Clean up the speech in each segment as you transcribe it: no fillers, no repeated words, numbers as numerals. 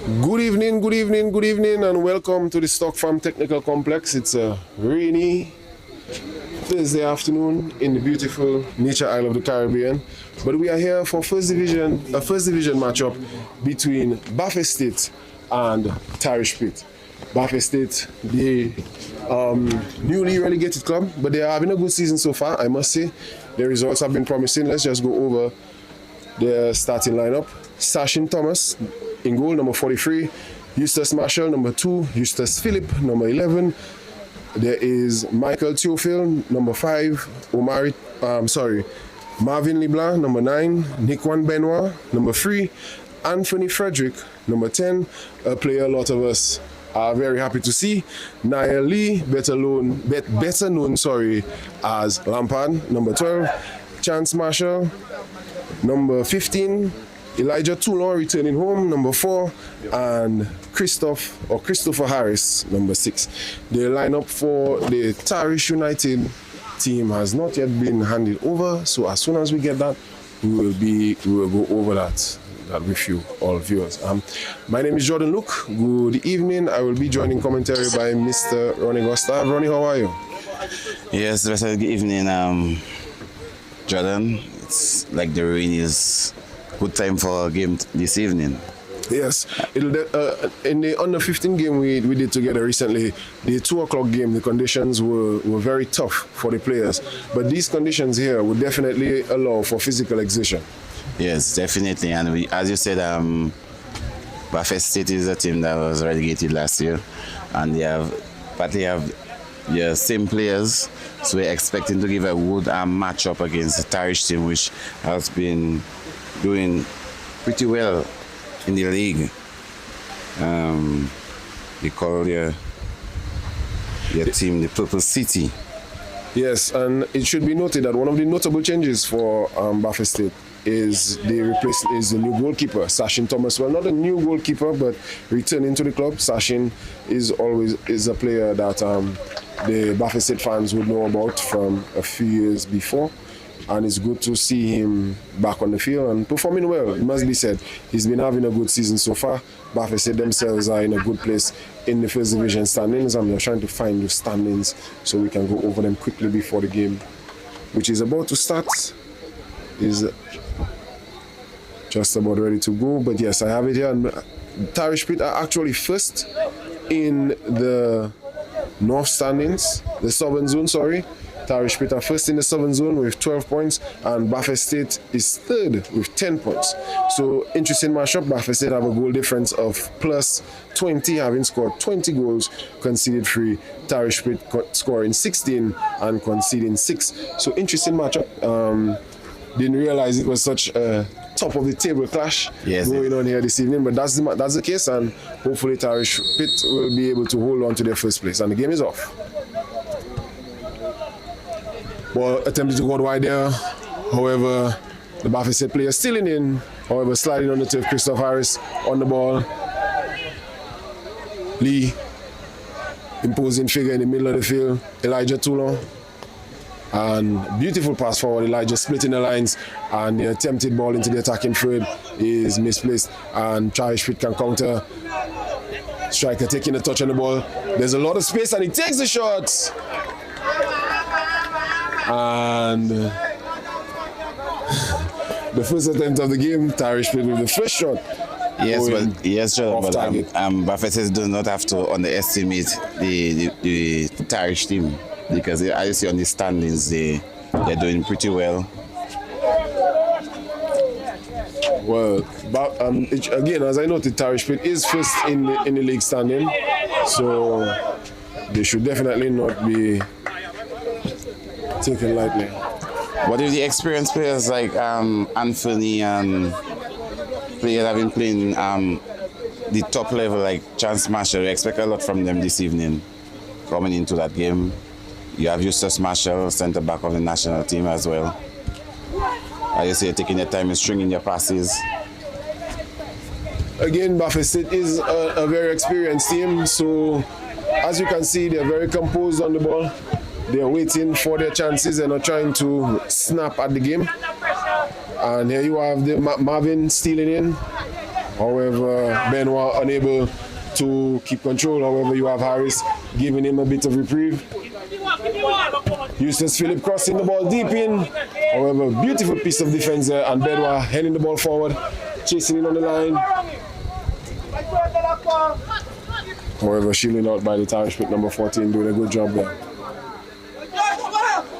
Good evening, good evening, good evening, and welcome to the Stock Farm Technical Complex. It's a rainy Thursday afternoon in the beautiful Nature Isle of the Caribbean. But we are here for a first division matchup between Buffet State and Tarish Pit. Buffet State, the newly relegated club, but they are having a good season so far, I must say. The results have been promising. Let's just go over the starting lineup. Sachin Thomas in goal, number 43. Eustace Marshall, number 2. Eustace Philip, number 11. There is Michael Theophile, number 5. Marvin LeBlanc, number 9. Nikwan Benoit, number 3. Anthony Frederick, number 10. A player a lot of us are very happy to see. Niall Lee, better known as Lampard, number 12. Chance Marshall, number 15. Elijah Toulon returning home, number 4, and Christopher Harris, number 6. The lineup for the Tarish United team has not yet been handed over, so as soon as we get that, we will go over that with you, all viewers. My name is Jordan Luke. Good evening. I will be joined in commentary by Mr. Ronnie Gustav. Ronnie, how are you? Yes, good evening, Jordan. It's like the rain is good time for a game this evening. Yes, in the under 15 game we did together recently, the 2 o'clock game, the conditions were very tough for the players. But these conditions here would definitely allow for physical exertion. Yes, definitely. And as you said, Buffet State is a team that was relegated last year, and they have the same players. So we're expecting to give a good match up against the Tarish team, which has been doing pretty well in the league. They call their team the Purple City. Yes, and it should be noted that one of the notable changes for Buffet State is the new goalkeeper, Sachin Thomas. Well, not a new goalkeeper, but returning to the club. Sachin is a player that the Buffet State fans would know about from a few years before. And it's good to see him back on the field and performing well, it must be said. He's been having a good season so far. Buffet State themselves are in a good place in the first division standings. I'm just trying to find the standings so we can go over them quickly before the game, which is about to start. Is just about ready to go. But yes, I have it here. And Tarish Pit are actually first in the north standings, the southern zone, sorry. Tarish Pit are first in the southern zone with 12 points, and Buffet State is third with 10 points. So, interesting matchup. Buffet State have a goal difference of plus 20, having scored 20 goals, conceded 3. Tarish Pit scoring 16 and conceding 6. So, interesting matchup. Didn't realize it was such a top of the table clash going on here this evening, but that's the case, and hopefully Tarish Pit will be able to hold on to their first place, and the game is off. Ball attempted to go wide there. However, the Buffet State player still in. However, sliding on the turf, Christopher Harris on the ball. Lee, imposing figure in the middle of the field. Elijah Toulon. And beautiful pass forward. Elijah splitting the lines. And the attempted ball into the attacking third is misplaced. And Tarish Pit can counter. Striker taking a touch on the ball. There's a lot of space and he takes the shot. And the first attempt of the game, Tarish Pit with the first shot. Yes, but Buffet State does not have to underestimate the Tarish team, because as you see on the standings, they're doing pretty well. Well, but again, as I noted, Tarish Pit is first in the league standing, so they should definitely not be taken lightly. What if the experienced players like Anthony and players have been playing the top level like Chance Marshall? We expect a lot from them this evening coming into that game. You have Eustace Marshall, centre back of the national team as well. As you say, taking your time and stringing your passes. Again, Buffet State is a very experienced team, so as you can see, they're very composed on the ball. They're waiting for their chances. They're not trying to snap at the game. And here you have the Marvin stealing in. However, Benoit unable to keep control. However, you have Harris giving him a bit of reprieve. Eustace Philip crossing the ball deep in. However, beautiful piece of defense there, and Benoit heading the ball forward, chasing in on the line. However, shielding out by the Tarish pick number 14, doing a good job there.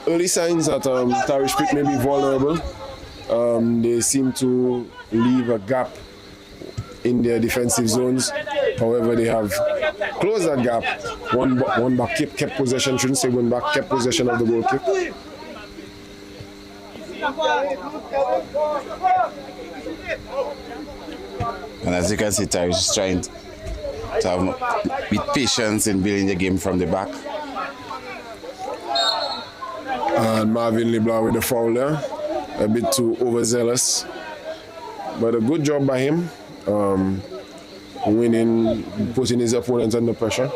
Early signs that Tarish pick may be vulnerable. They seem to leave a gap in their defensive zones. However, they have closed that gap. One back kept possession, shouldn't say one back, kept possession of the goal kick. And as you can see, Tarish is trying to have with patience in building the game from the back. And Marvin LeBlanc with the foul there. A bit too overzealous. But a good job by him. Winning, putting his opponent under pressure.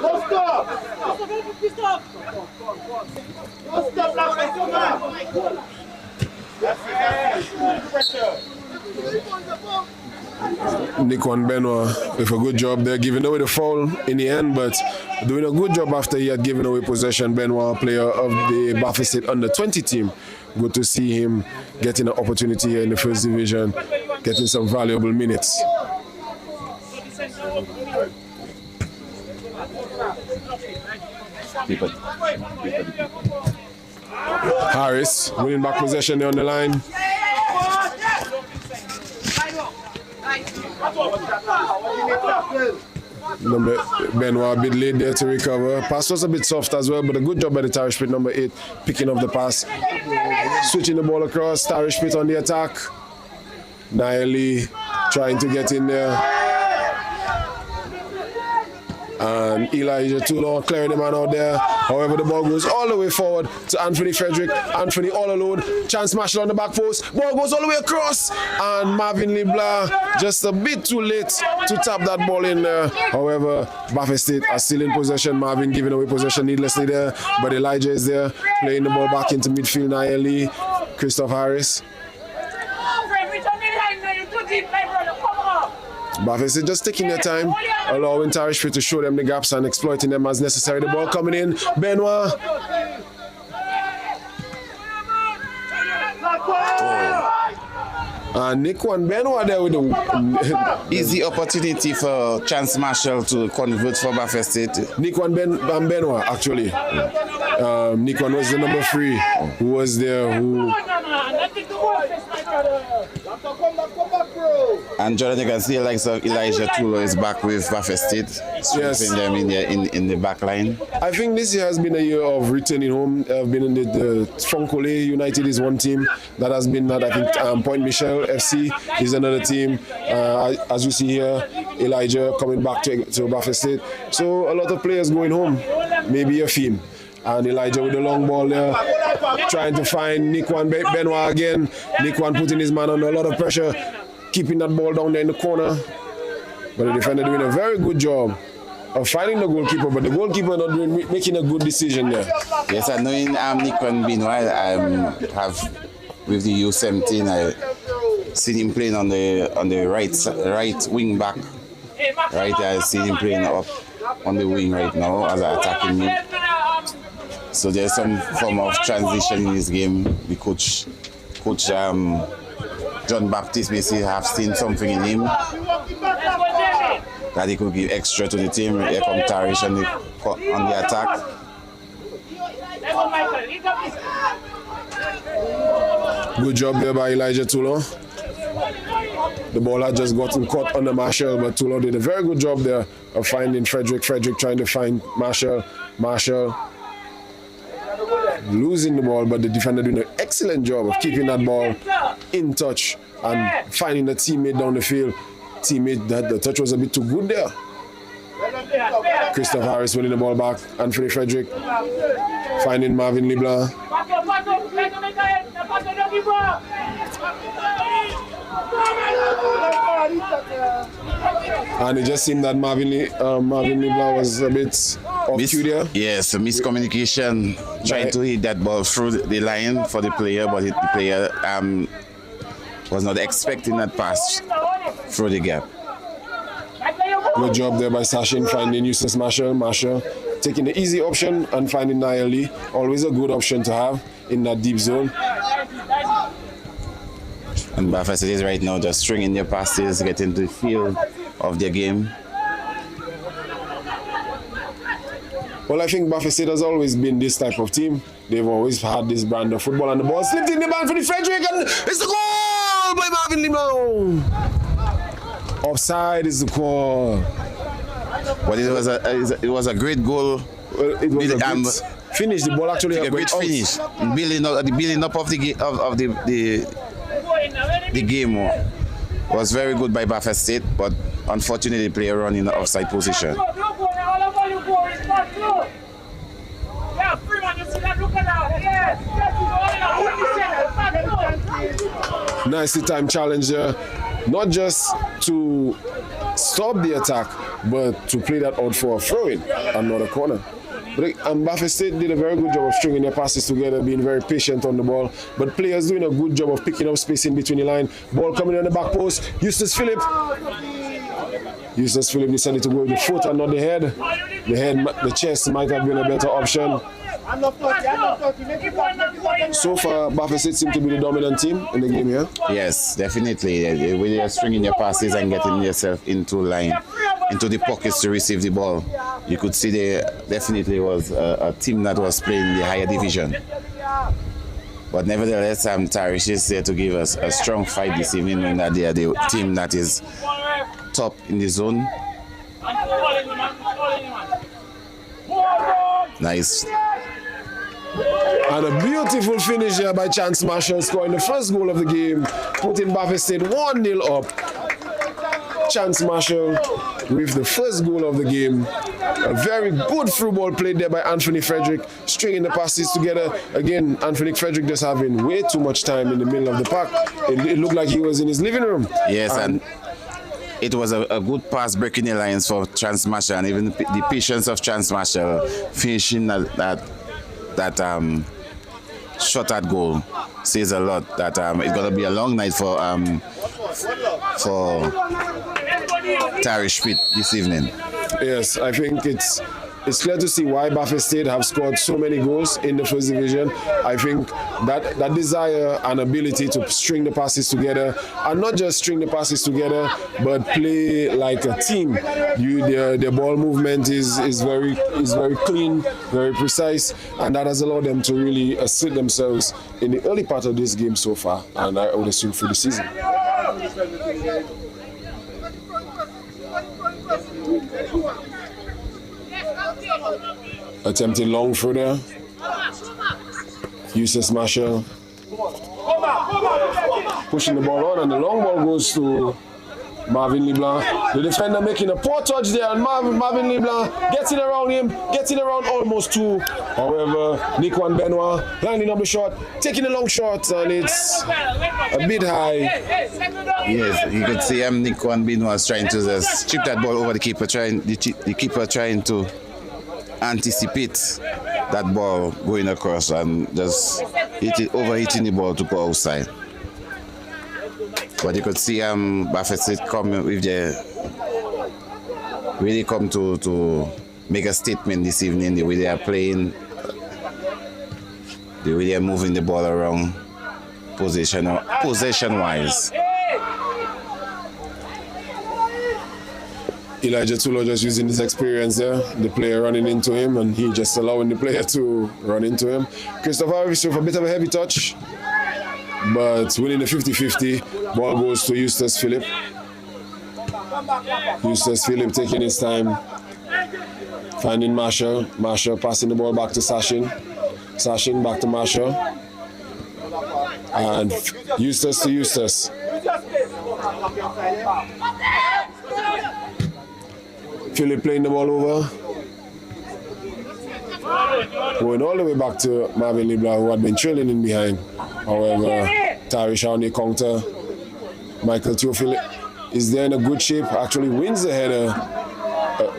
Don't stop. Nikon Benoit with a good job there, giving away the foul in the end, but doing a good job after he had given away possession. Benoit, player of the Bafisset under-20 team. Good to see him getting an opportunity here in the first division, getting some valuable minutes. Harris winning back possession there on the line. Benoit a bit late there to recover. Pass was a bit soft as well, but a good job by the Tarish Pit number 8, picking up the pass. Switching the ball across, Tarish Pit on the attack. Naili trying to get in there. And Elijah Toulon clearing the man out there. However, the ball goes all the way forward to Anthony Frederick. Anthony all alone. Chance Marshall on the back post. Ball goes all the way across. And Marvin LeBlanc just a bit too late to tap that ball in there. However, Bafisset are still in possession. Marvin giving away possession needlessly there. But Elijah is there, playing the ball back into midfield. Naeli, Christoph Harris. Bafisset just taking their time, allowing Tarish to show them the gaps and exploiting them as necessary. The ball coming in, Benoit. And Nikwan Benoit there with the easy opportunity for Chance Marshall to convert for Bafisset. Nikwan Benoit actually. Nikwan was the number 3 who was there who. And Jordan, you can see like Elijah Toulon is back with Bafisset, strengthening them in the back line. I think this year has been a year of returning home. I've been in the Francolais United is one team that has been that. I think Point Michel FC is another team. As you see here, Elijah coming back to Bafisset. So a lot of players going home, maybe a theme. And Elijah with the long ball there, trying to find Nikwan Benoit again. Nikwan putting his man under a lot of pressure, keeping that ball down there in the corner. But the defender doing a very good job of finding the goalkeeper, but the goalkeeper not making a good decision there. Yes, I know in Nikwan Benoit, I have with the U17, I seen him playing on the right wing back. Right there, I see him playing up on the wing right now as an attacking mid. So there's some form of transition in his game. The coach John Baptiste basically have seen something in him that he could give extra to the team. Here come Tarish on the attack. Good job there by Elijah Toulon. The ball had just gotten caught under Marshall, but Toulon did a very good job there of finding Frederick. Frederick trying to find Marshall. Marshall losing the ball, but the defender doing an excellent job of keeping that ball in touch and finding the teammate down the field. Teammate that the touch was a bit too good there. Christoph Harris winning the ball back. Anthony Frederick finding Marvin LeBlanc. And it just seemed that Marvin Leblanc was a bit off cue there. Yes, a miscommunication, trying to hit that ball through the line for the player, but the player was not expecting that pass through the gap. Good job there by Sachin finding Eustace Marshall. Marshall taking the easy option and finding Niall Lee. Always a good option to have in that deep zone. And Buffett is right now just stringing their passes, getting to the field of their game. Well, I think Buffett State has always been this type of team. They've always had this brand of football, and the ball slipped in the band for the Frederick, and it's the goal by Marvin Leblanc. Offside is the call. But it was a great goal. Well, it was a good finish. The ball actually a great finish. Building up of the game was very good by Buffett State, but unfortunately the player ran in the offside position. Nicely timed challenge there, not just to stop the attack, but to play that out for a throw-in, another corner. But Buffett State did a very good job of stringing their passes together, being very patient on the ball. But players doing a good job of picking up space in between the line. Ball coming on the back post. Eustace Phillip decided to go with the foot and not the head. The chest might have been a better option. So far, Buffett State seem to be the dominant team in the game here. Yes, definitely. They really are stringing their passes and getting themselves into line, into the pockets to receive the ball. You could see there definitely was a team that was playing in the higher division. But nevertheless, Tarish is there to give us a strong fight this evening, knowing that they are the team that is top in the zone. Nice. And a beautiful finish here by Chance Marshall, scoring the first goal of the game, putting Buffett State 1-0 up. Chance Marshall with the first goal of the game. A very good through ball played there by Anthony Frederick, stringing the passes together. Again, Anthony Frederick just having way too much time in the middle of the park. It looked like he was in his living room. Yes, and it was a good pass breaking the lines for Chance Marshall, and even the patience of Chance Marshall finishing that shot at goal says a lot. That it's gonna be a long night for Tarish this evening. Yes, I think it's clear to see why Buffett State have scored so many goals in the first division. I think that desire and ability to string the passes together, and not just string the passes together, but play like a team. Their ball movement is very clean, very precise, and that has allowed them to really assert themselves in the early part of this game so far, and I would assume for the season. Attempting long through there. Eustace Marshall pushing the ball on, and the long ball goes to Marvin Leblanc. The defender making a poor touch there, and Marvin Leblanc getting around him, getting around almost two. However, Nikwan Benoit lining up the shot, taking a long shot, and it's a bit high. Yes, you could see Nikwan Benoit was trying to just chip that ball over the keeper, the keeper trying to anticipate that ball going across and just overhitting the ball to go outside. But you could see Buffett State come with really come to make a statement this evening, the way they are playing, the way they are moving the ball around possession-wise. Elijah Tulo just using his experience there, the player running into him, and he just allowing the player to run into him. Christopher Harris with a bit of a heavy touch, but winning the 50-50, ball goes to Eustace Phillip. Eustace Phillip taking his time, finding Marshall. Marshall passing the ball back to Sachin. Sachin back to Marshall. And Eustace to Eustace. Phillip playing the ball over. Going all the way back to Marvin Leblanc, who had been trailing in behind. However, Tarish on the counter. Michael Theophilus is there in a good shape, actually wins the header.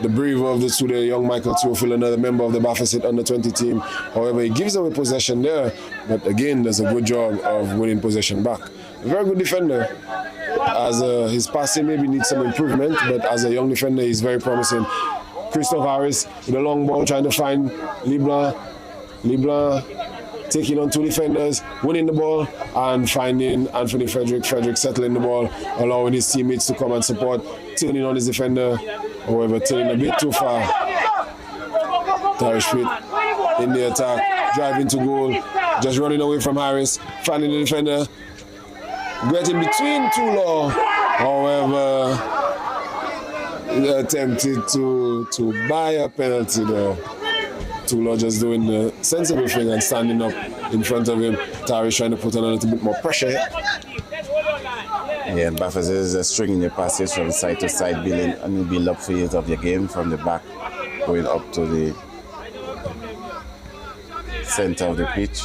The braver of the two, the young Michael Theophil, another member of the Bafesit under-20 team. However, he gives away possession there, but again, does a good job of winning possession back. A very good defender. As his passing maybe needs some improvement, but as a young defender, he's very promising. Christophe Harris with a long ball trying to find LeBlanc. LeBlanc taking on two defenders, winning the ball, and finding Anthony Frederick. Frederick settling the ball, allowing his teammates to come and support, turning on his defender. However, turning a bit too far. Tarish in the attack, driving to goal, just running away from Harris, finding the defender, getting between Tula. However, attempted to buy a penalty there. Tula just doing the sensible thing and standing up in front of him. Tarish trying to put on a little bit more pressure. Yeah, Bafesit is just stringing your passes from side to side, building a new build-up phase of your game from the back, going up to the center of the pitch.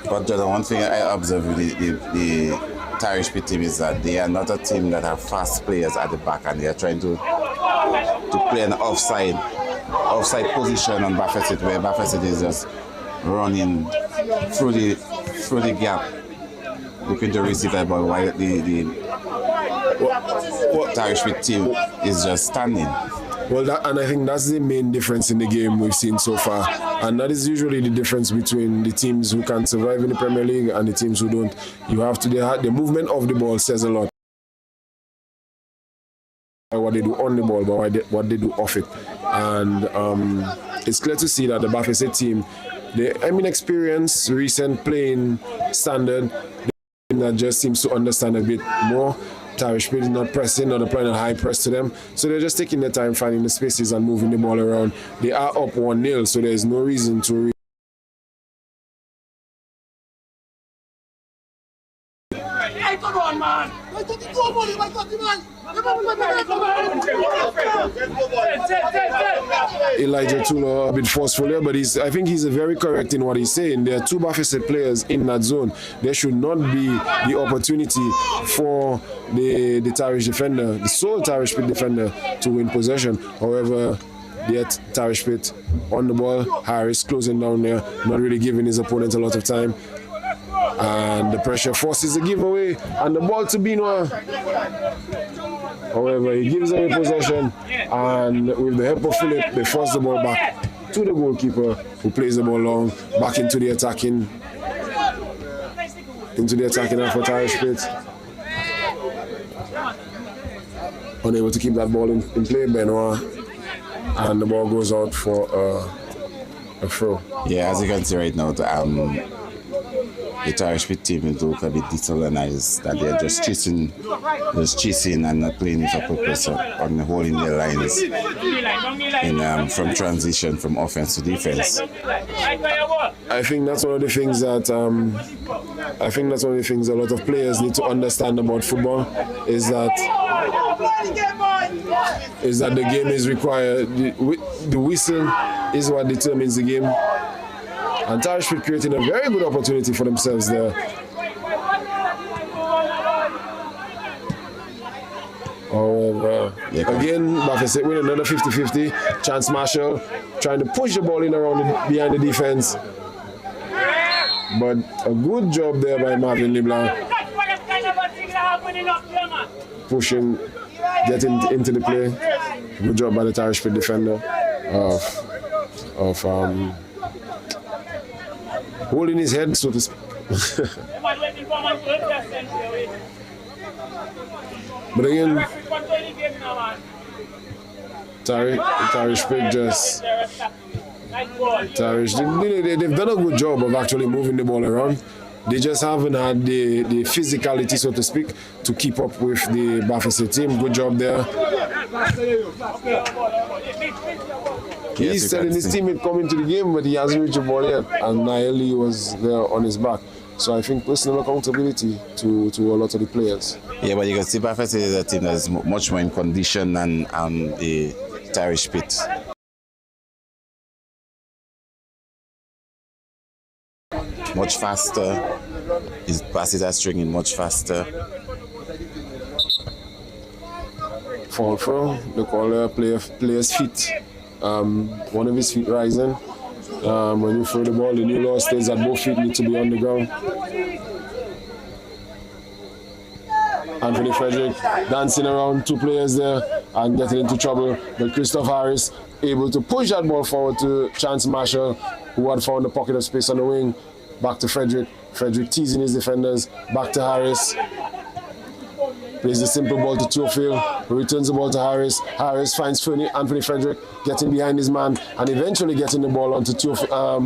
But the one thing I observe with the Tarish Pit team is that they are not a team that have fast players at the back, and they are trying to play an offside position on Bafesit, where Bafesit is just running through the gap, looking to receive that ball, while the Tarish Pit team is just standing. Well, and I think that's the main difference in the game we've seen so far. And that is usually the difference between the teams who can survive in the Premier League and the teams who don't. You have to, the movement of the ball says a lot. What they do on the ball, but what they do off it. And it's clear to see that the Bafesit team, experience, recent playing standard, that just seems to understand a bit more. Tarish Pit is not pressing, not applying a high press to them. So they're just taking their time finding the spaces and moving the ball around. They are up 1-0, so there's no reason to come on, man! Elijah Tula a bit forceful here, but I think he's very correct in what he's saying. There are two Bafesit players in that zone. There should not be the opportunity for the Tarish defender, the sole Tarish Pit defender, to win possession. However, yet Tarish Pit on the ball, Harris closing down there, not really giving his opponent a lot of time. And the pressure forces a giveaway, and the ball to Benoit. However, he gives away possession, and with the help of Philip, they force the ball back to the goalkeeper, who plays the ball long, back into the attacking half for Tarish Pit. Unable to keep that ball in play, Benoit, and the ball goes out for a throw. Yeah, as you can see right now, the Tarish Pit team look a bit disorganized, that they're just chasing and not playing with a purpose on holding their lines from transition from offense to defense. I think that's one of the things that a lot of players need to understand about football is that the game is required. The whistle is what determines the game. And Tarish Pit creating a very good opportunity for themselves there. Again, Bafesit with another 50-50. Chance Marshall trying to push the ball in around behind the defense. But a good job there by Marvin LeBlanc. Pushing, getting into the play. Good job by the Tarish Pit defender of holding his head, so to speak. But again, Tarish Pit just... they've done a good job of actually moving the ball around. They just haven't had the physicality, so to speak, to keep up with the Bafesit team. Good job there. He's telling his teammate come into the game, but he hasn't reached the ball yet, and Naeli was there on his back. So I think personal accountability to a lot of the players. Yeah, but you can see Bafesit is a team that's much more in condition than the Tarish Pit. much faster. His passes are stringing much faster. Fall throw, they call the player's feet. One of his feet rising. When you throw the ball, the new law states that both feet need to be on the ground. Anthony Frederick dancing around two players there and getting into trouble. But Christoph Harris able to push that ball forward to Chance Marshall, who had found a pocket of space on the wing. Back to Frederick. Frederick teasing his defenders. Back to Harris. Plays the simple ball to Theophile, who returns the ball to Harris. Harris finds Anthony Frederick, getting behind his man, and eventually getting the ball onto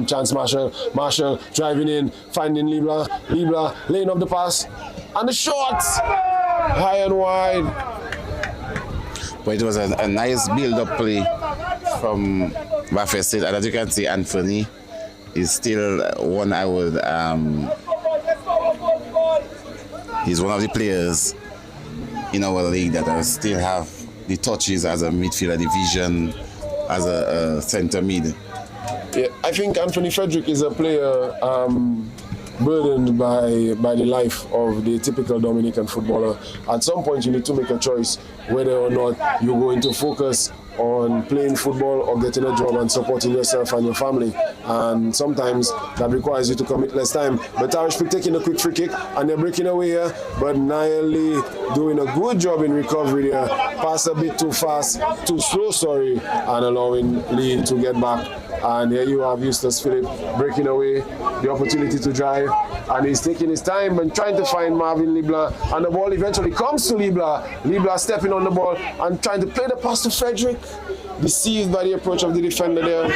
Chance Marshall. Marshall driving in, finding Libla. Libla laying up the pass, and the shot! High and wide. But it was a nice build-up play from Buffett State, and as you can see, Anthony is still one I would... he's one of the players in our league that still have the touches as a midfielder division, as a centre mid. Yeah, I think Anthony Frederick is a player burdened by the life of the typical Dominican footballer. At some point you need to make a choice whether or not you're going to focus on playing football or getting a job and supporting yourself and your family. And sometimes that requires you to commit less time. But Tarish taking a quick free kick and they're breaking away here, but Niall Lee doing a good job in recovery there. Pass a bit too fast, too slow, sorry, and allowing Lee to get back. And here you have Eustace Philip breaking away, the opportunity to drive, and he's taking his time and trying to find Marvin Libla, and the ball eventually comes to Libla. Libla stepping on the ball and trying to play the pass to Frederick, deceived by the approach of the defender there.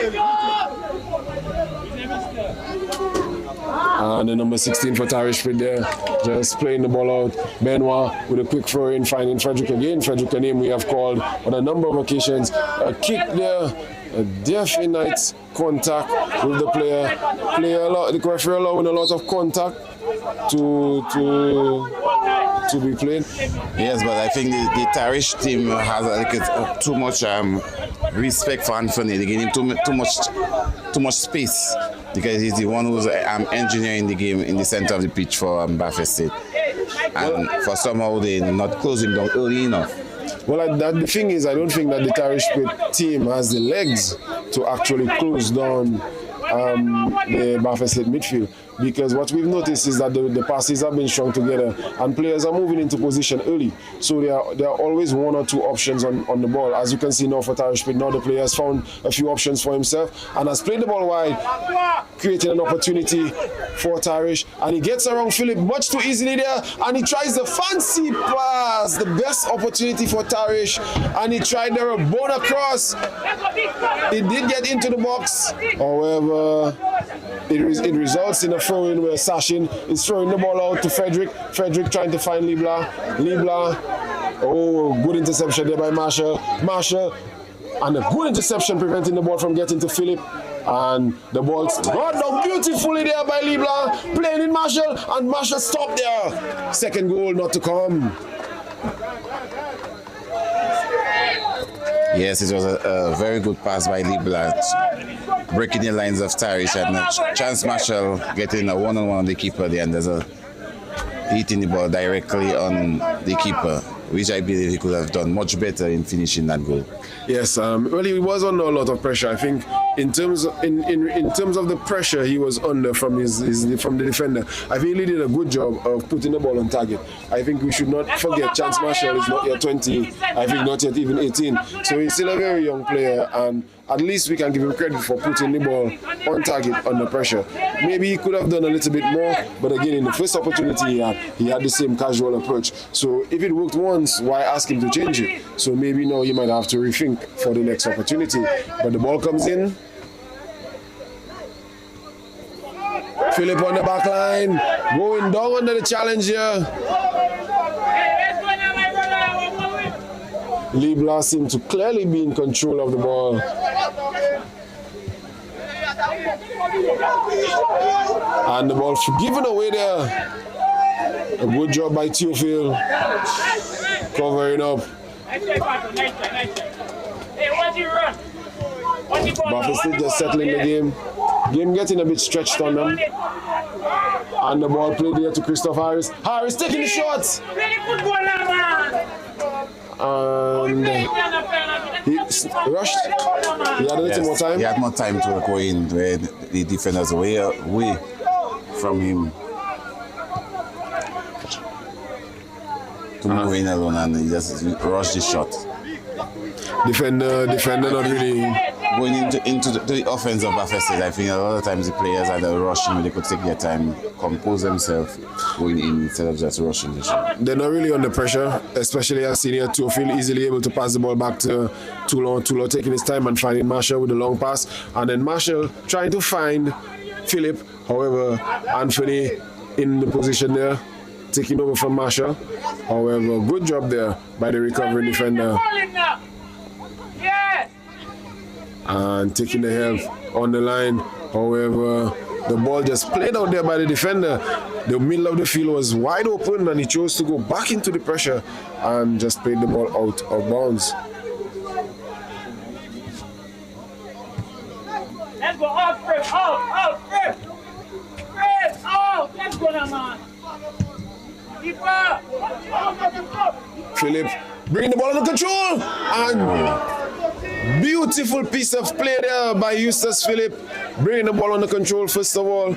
And the number 16 for Tarish there, just playing the ball out. Benoit with a quick throw in, finding Frederick again. Frederick, a name we have called on a number of occasions. A kick there, a definite contact with the player. The referee allowing a lot of contact to be played. Yes, but I think the Tarish team has too much respect for Anthony. They give him too much space because he's the one who's engineering the game in the center of the pitch for Buffett State. And for somehow they're not closing down early enough. Well, the thing is, I don't think that the Tarish team has the legs to actually close down the Buffett State midfield, because what we've noticed is that the passes have been strung together and players are moving into position early, so there are always one or two options on the ball. As you can see now for Tarish, now the player has found a few options for himself and has played the ball wide, creating an opportunity for Tarish, and he gets around Philip much too easily there, and he tries the fancy pass, the best opportunity for Tarish, and he tried there a bone across. He did get into the box, however it results in a throw-in where Sachin is throwing the ball out to Frederick. Frederick trying to find Libla. Oh, good interception there by Marshall. And a good interception preventing the ball from getting to Philip. And the ball's brought down beautifully there by Libla. Playing in Marshall, and Marshall stopped there. Second goal not to come. Yes, it was a very good pass by Libla, breaking the lines of Tarish, and Chance Marshall getting a one-on-one on the keeper there, and there's hitting the ball directly on the keeper, which I believe he could have done much better in finishing that goal. Yes, well, he was under a lot of pressure. I think in terms of the pressure he was under from the defender, I think he did a good job of putting the ball on target. I think we should not forget Chance Marshall is not yet 20. I think not yet even 18. So he's still a very young player, and at least we can give him credit for putting the ball on target under pressure. Maybe he could have done a little bit more, but again, in the first opportunity he had the same casual approach. So if it worked once, why ask him to change it? So maybe now he might have to rethink for the next opportunity. But the ball comes in. Philip on the back line, going down under the challenge here. Libla seemed to clearly be in control of the ball. And the ball given away there. A good job by Theophile. Covering up. Buffett State just settling the game. Game getting a bit stretched on them. And the ball played there to Christopher Harris. Harris taking the shot. And he rushed. He had a little more time. He had more time to go in where the defenders were away from him to move in alone, and he just rushed the shot. Defender not really going into the offense of Buffett. I think a lot of times the players are rushing, they could take their time, compose themselves, going in instead of just rushing the shot. They're not really under pressure, especially as senior Teofil easily able to pass the ball back to Tulo taking his time and finding Marshall with the long pass, and then Marshall trying to find Philip. However, Anthony in the position there, taking over from Marshall. However, good job there by the recovering defender. And taking the help on the line. However, the ball just played out there by the defender. The middle of the field was wide open and he chose to go back into the pressure and just played the ball out of bounds. Let's go out, Chris, out, Chris! Chris, out! Let's go now, man! Keeper! Philip bringing the ball under control and beautiful piece of play there by Eustace Philip, bringing the ball under control first of all,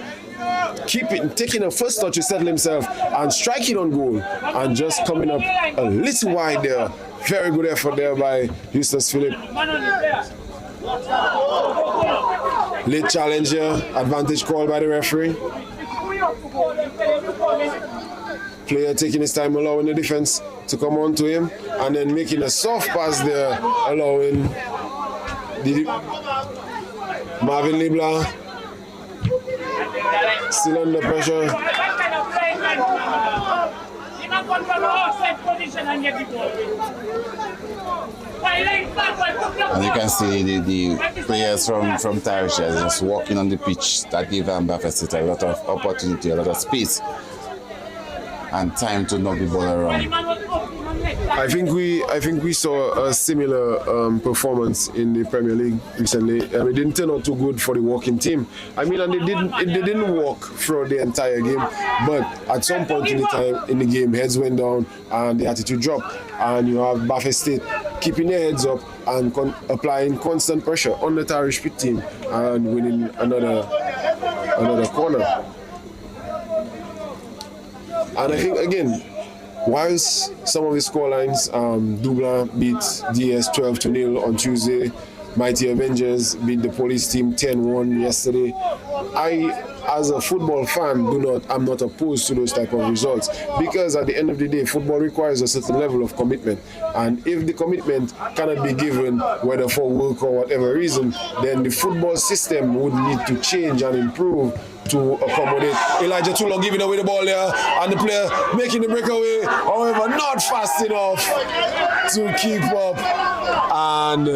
taking a first touch to settle himself and striking on goal and just coming up a little wide there. Very good effort there by Eustace Philip. Late challenge here, advantage call by the referee. Player taking his time, allowing the defense to come on to him, and then making a soft pass there, allowing Marvin Leblanc still under pressure. And you can see the players from Tarish are just walking on the pitch. That gave Buffett a lot of opportunity, a lot of space and time to knock the ball around. I think we saw a similar performance in the Premier League recently. It didn't turn out too good for the walking team. I mean, and they didn't walk throughout the entire game, but at some point in the game, heads went down and the attitude dropped, and you have Buffett State keeping their heads up and applying constant pressure on the Tarish pit team and winning another corner. And I think, again, whilst some of the scorelines, Dublin beat DS 12-0 on Tuesday, Mighty Avengers beat the police team 10-1 yesterday, I, as a football fan, I'm not opposed to those type of results, because at the end of the day, football requires a certain level of commitment, and if the commitment cannot be given, whether for work or whatever reason, then the football system would need to change and improve to accommodate. Elijah Tulo giving away the ball there, and the player making the breakaway, however not fast enough to keep up, and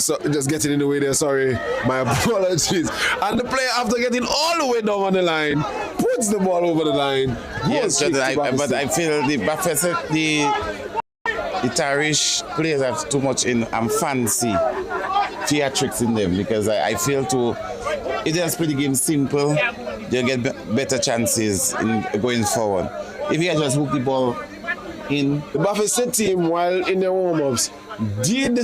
so just getting in the way there, sorry, my apologies. And the player, after getting all the way down on the line, puts the ball over the line. Yes, but I feel the Tarish players have too much in fancy theatrics in them, because I feel if they just play the game simple, they'll get better chances in going forward. If you just hook the ball in. The Buffett State team, while in their warm-ups, did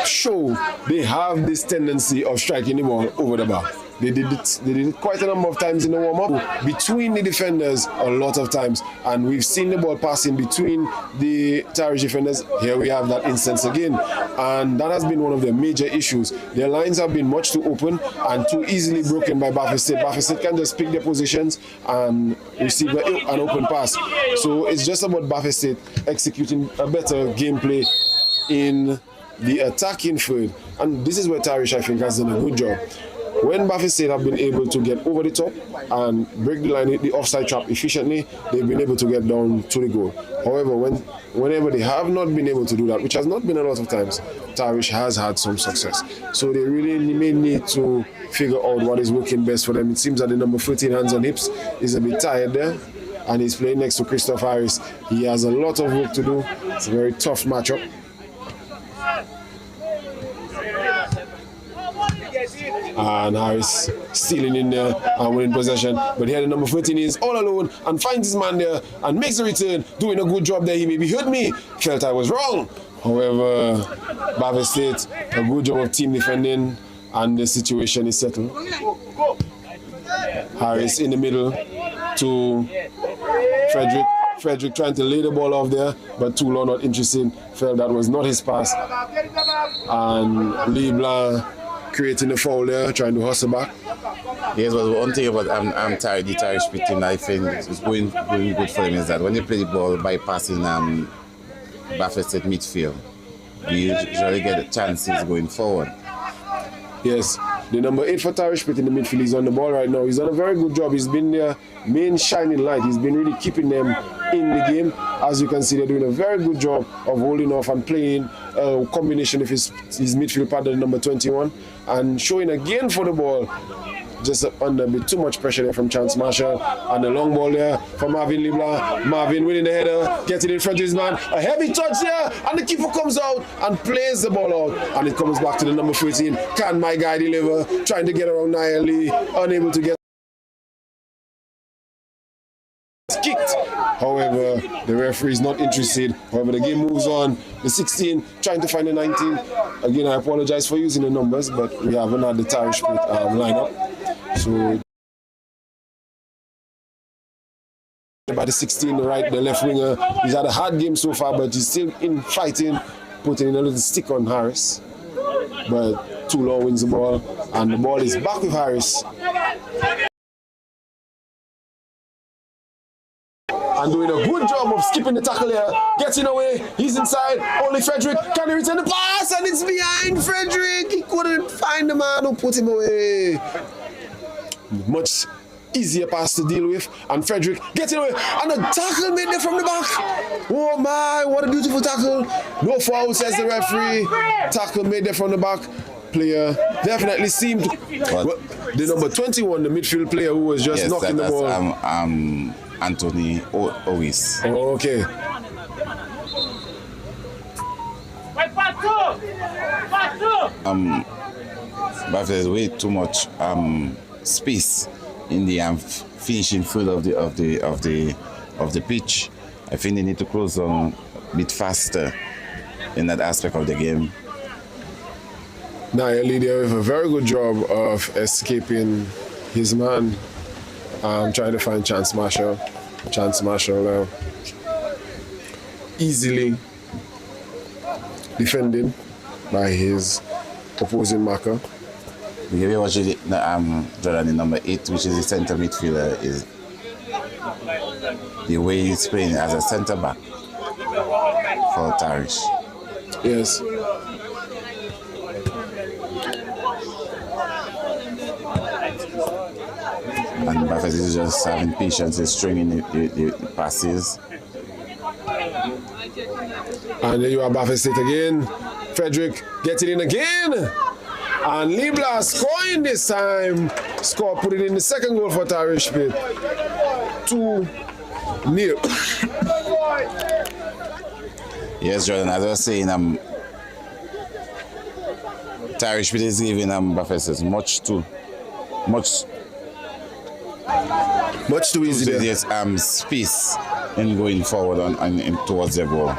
show they have this tendency of striking the ball over the bar. They did it quite a number of times in the warm-up, between the defenders a lot of times, and we've seen the ball passing between the Tarish defenders. Here we have that instance again, and that has been one of their major issues. Their lines have been much too open and too easily broken by Buffett State. Buffett State can just pick their positions and receive an open pass. So it's just about Buffett State executing a better gameplay in the attacking third, and this is where Tarish, I think, has done a good job. When Buffett State have been able to get over the top and break the line, the offside trap efficiently, they've been able to get down to the goal. However, whenever they have not been able to do that, which has not been a lot of times, Tarish has had some success. So they really may need to figure out what is working best for them. It seems that the number 13, hands on hips, is a bit tired there, and he's playing next to Christopher Harris. He has a lot of work to do. It's a very tough matchup. And Harris stealing in there and winning possession. But here the number 14 is all alone and finds his man there and makes a return, doing a good job there. He maybe heard me, felt I was wrong. However, Baffin State, a good job of team defending, and the situation is settled. Harris in the middle to Frederick. Frederick trying to lay the ball off there, but Toulon not interested, felt that was not his pass. And Leblanc creating the foul there, trying to hustle back. Yes, but one thing about the Tarish team I think is going good for them is that when they play the ball bypassing Baffin State midfield, we usually get chances going forward. Yes, the number 8 for Tarish in the midfield is on the ball right now. He's done a very good job. He's been their main shining light. He's been really keeping them in the game. As you can see, they're doing a very good job of holding off and playing a combination of his midfield partner, number 21, and showing again for the ball. Just under a bit too much pressure there from Chance Marshall. And the long ball there from Marvin Leblanc. Marvin winning the header, getting in front of his man. A heavy touch there, and the keeper comes out and plays the ball out. And it comes back to the number 14. Can my guy deliver? Trying to get around Niall Lee, unable to get kicked. However, the referee is not interested. However, the game moves on. The 16 trying to find the 19. Again, I apologize for using the numbers, but we haven't had the Tarish lineup. So by the 16, the left winger, he's had a hard game so far, but he's still in fighting, putting in a little stick on Harris. But Toulon wins the ball, and the ball is back with Harris. And doing a good job of skipping the tackle here, getting away, he's inside, only Frederick, can he return the pass, and it's behind Frederick, he couldn't find the man who put him away. Much easier pass to deal with, and Frederick getting away, and a tackle made there from the back. Oh my, what a beautiful tackle. No foul, says the referee. Tackle made there from the back. Player definitely seemed to, well, the number 21, the midfield player who was just knocking the ball. Anthony Owis. Oh, okay. But there's way too much space in the finishing third of the pitch. I think they need to close on a bit faster in that aspect of the game. Niall Lee there with a very good job of escaping his man. Trying to find Chance Marshall. Chance Marshall easily defended by his opposing marker. If you watch Jordan, the number 8, which is the centre midfielder, is the way he's playing as a centre back for Tarish. Yes. And Buffett is just having patience and stringing the passes. And there you are, Baffin State again. Frederick getting in again. And Leblanc scoring this time. Score, put it in the second goal for Tarish Pit. 2-0. Yes, Jordan, as I was saying, Tarish Pit is giving Baffin State much too easy there. Yes, space in going forward and towards the ball.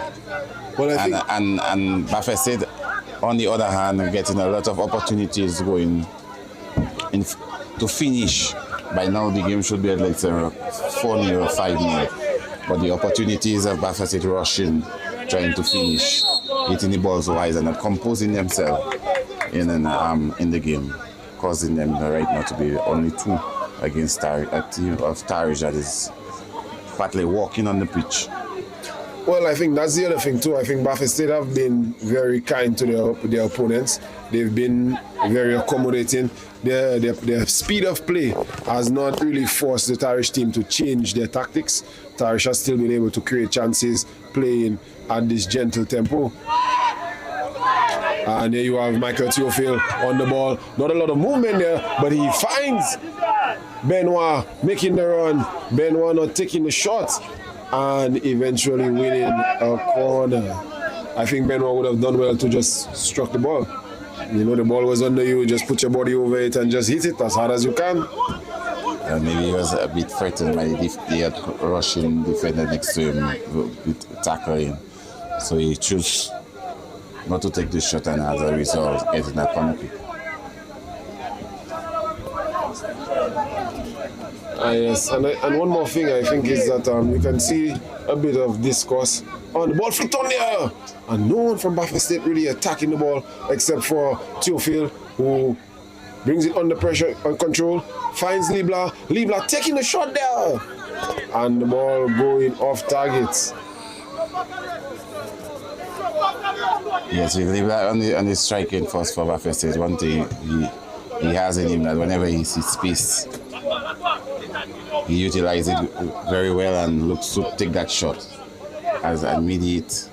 Well, I think and Baffin State, on the other hand, getting a lot of opportunities going to finish. By now, the game should be at like 4-0 or 5-0. But the opportunities of Baffin State rushing, trying to finish, hitting the balls wide and composing themselves in the game, causing them right now to be only 2 against a team of Tarish that is partly walking on the pitch. Well, I think that's the other thing too. I think Baffin State have been very kind to their opponents. They've been very accommodating. Their speed of play has not really forced the Tarish team to change their tactics. Tarish has still been able to create chances playing at this gentle tempo. And there you have Michael Theophile on the ball. Not a lot of movement there, but he finds Benoit making the run. Benoit not taking the shot and eventually winning a corner. I think Benoit would have done well to just struck the ball. You know the ball was under you, just put your body over it and just hit it as hard as you can. Maybe he was a bit frightened by the Russian defender next to him with tackling. So he chose not to take the shot, and as a result, getting a corner kick. Yes, and one more thing I think is that you can see a bit of discourse on the ball flicked on there, and no one from Baffa State really attacking the ball except for Theophile, who brings it under pressure and control, finds Libla taking the shot there, and the ball going off target. Yes, with Libla on the striking force for Baffa State, one thing he has in him that whenever he sees space, he utilizes it very well and looks to take that shot as immediately.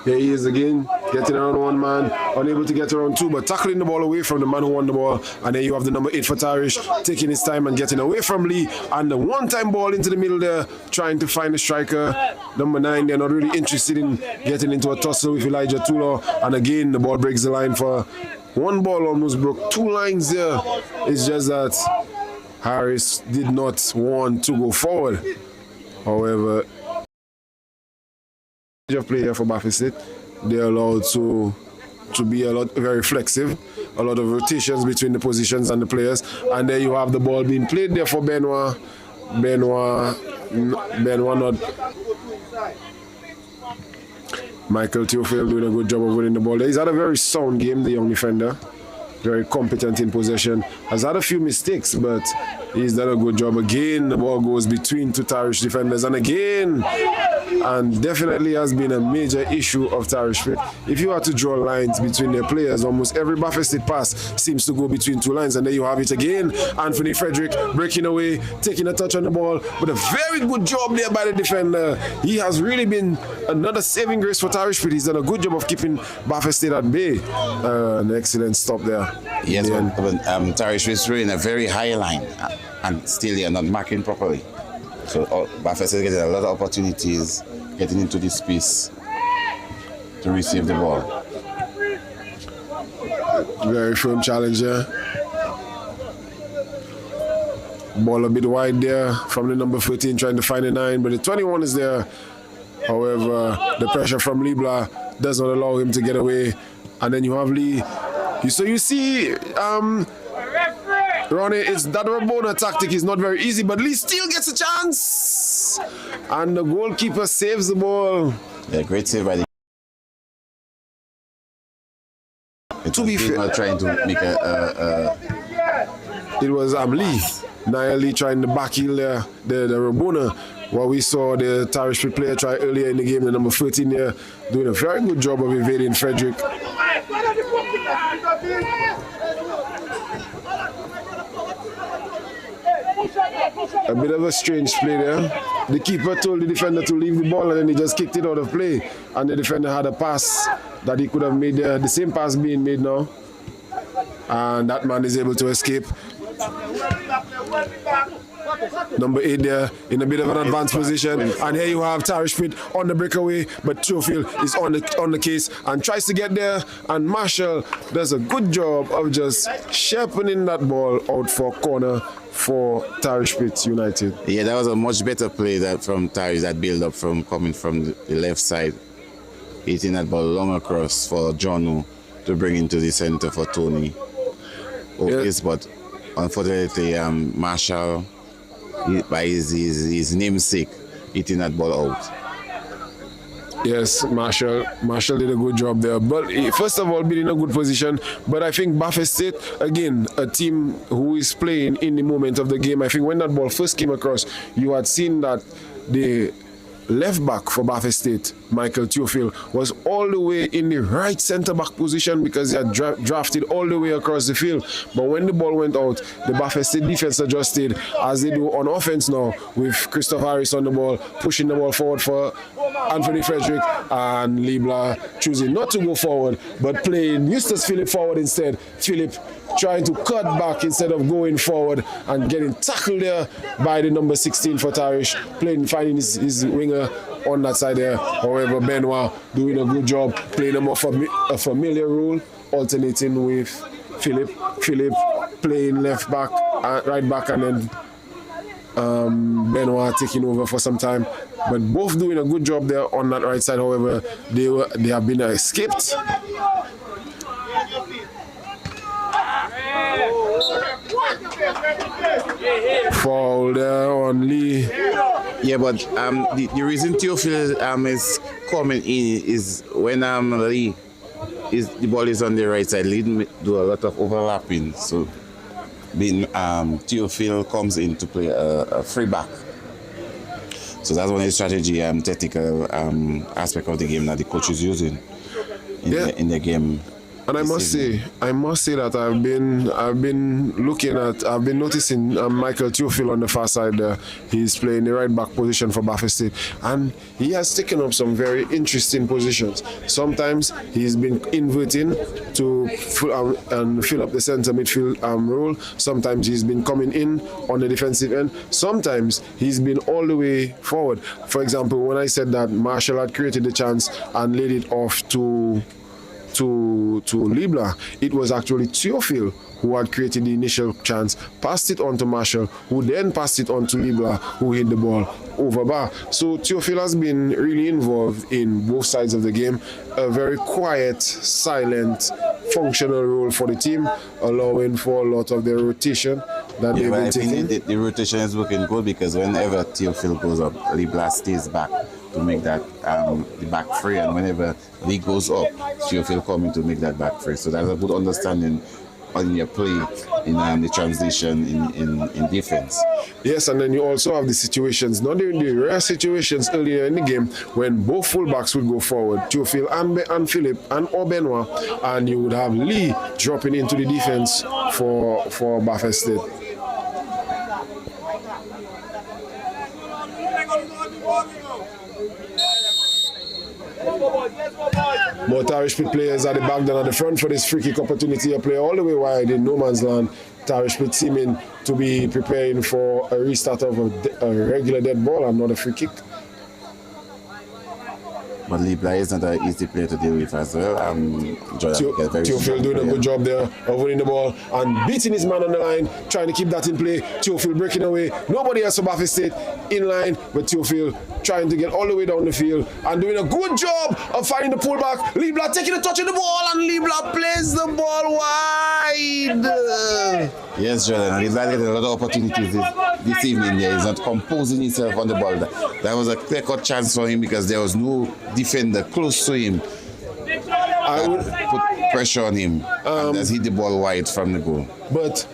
Here he is again, getting around one man, unable to get around two, but tackling the ball away from the man who won the ball. And then you have the number 8 for Tarish, taking his time and getting away from Lee. And the one-time ball into the middle there, trying to find the striker. Number 9, they're not really interested in getting into a tussle with Elijah Tula. And again, the ball breaks the line for one ball, almost broke 2 lines there. It's just that Harris did not want to go forward. However, of player for Baffa State, they're allowed to be very flexible, a lot of rotations between the positions and the players, and then you have the ball being played there for Benoit not Michael Theophile doing a good job of winning the ball. He's had a very sound game, the young defender, very competent in possession, has had a few mistakes, but he's done a good job. Again, the ball goes between 2 Tarish defenders, and again, and definitely has been a major issue of Tarish. If you are to draw lines between their players, almost every Baffa State pass seems to go between 2 lines, and then you have it again. Anthony Frederick breaking away, taking a touch on the ball, but a very good job there by the defender. He has really been another saving grace for Tarish. He's done a good job of keeping Baffa State at bay. An excellent stop there. Yes, but Tarish is in a very high line, and still they are not marking properly. So Baffa State getting a lot of opportunities getting into this space to receive the ball. Very firm challenger. Ball a bit wide there from the number 13 trying to find a 9, but the 21 is there. However, the pressure from Libla does not allow him to get away. And then you have Lee. So you see, Ronnie, it's that Rabona tactic is not very easy, but Lee still gets a chance. And the goalkeeper saves the ball. Yeah, great save by the... To be fair, not trying to make it was Lee. Nia Lee trying to back heel there, the Rabona. What we saw the Tarish player try earlier in the game, the number 13 there, doing a very good job of evading Frederick. A bit of a strange play there. The keeper told the defender to leave the ball, and then he just kicked it out of play. And the defender had a pass that he could have made there. The same pass being made now. And that man is able to escape. Number 8 there in a bit of an advanced position, and here you have Tarish Pitt on the breakaway, but Theophile is on the case and tries to get there, and Marshall does a good job of just sharpening that ball out for corner for Tarish Pitt United. Yeah, that was a much better play from Tarish, that build up from coming from the left side, hitting that ball long across for John to bring into the center for Tony. Yes, but unfortunately, Marshall, by his namesake, hitting that ball out. Yes, Marshall did a good job there. But first of all, being in a good position. But I think Baffa State, again, a team who is playing in the moment of the game. I think when that ball first came across, you had seen that the left back for Baffa State, Michael Theophile, was all the way in the right centre-back position because he had drafted all the way across the field. But when the ball went out, the Baffa State defense adjusted, as they do on offense now, with Christopher Harris on the ball, pushing the ball forward for Anthony Frederick, and Libla choosing not to go forward, but playing Eustace Philip forward instead. Philip trying to cut back instead of going forward and getting tackled there by the number 16 for Tarish, finding his winger on that side there. However, Benoit doing a good job playing a familiar role, alternating with Philip playing left back, right back, and then Benoit taking over for some time. But both doing a good job there on that right side. However, they have been escaped. Foul there on Lee. Yeah, but the reason Theophil is coming in is when Lee the ball is on the right side. Lee do a lot of overlapping, so being Theophil comes in to play a free back. So that's one of the strategy tactical aspect of the game that the coach is using in the game. And I must say that I've been noticing Michael Theophil on the far side there. He's playing the right back position for Baffin State, and he has taken up some very interesting positions. Sometimes he's been inverting to fill up the centre midfield role. Sometimes he's been coming in on the defensive end. Sometimes he's been all the way forward. For example, when I said that Marshall had created the chance and laid it off to Libla, it was actually Theophil who had created the initial chance, passed it on to Marshall, who then passed it on to Libla, who hit the ball over bar. So Theophil has been really involved in both sides of the game. A very quiet, silent, functional role for the team, allowing for a lot of their rotation that they've been taking. The rotation is working good because whenever Theophil goes up, Libla stays back to make that the back free, and whenever Lee goes up, Theophil coming to make that back free. So that's a good understanding on your play in the transition in defense. Yes, and then you also have the situations, not the rare situations earlier in the game when both fullbacks would go forward, Theophil and Philip or Benoit, and you would have Lee dropping into the defense for Baffin State. But Tarish put players at the back then at the front for this free kick opportunity. A player all the way wide in no man's land. Tarish put seeming to be preparing for a restart of a regular dead ball and not a free kick. But Libla is not an easy player to deal with as well. Theophil doing a good job there of winning the ball and beating his man on the line, trying to keep that in play. Theophil breaking away. Nobody else from Baffin State in line, but Theophil trying to get all the way down the field and doing a good job of finding the pullback. Libla taking a touch of the ball and Libla plays the ball wide. Yes, Jordan, and he's not getting a lot of opportunities this evening. He's not composing himself on the ball. That was a clear-cut chance for him because there was no defender close to him. I would put pressure on him and just hit the ball wide from the goal. But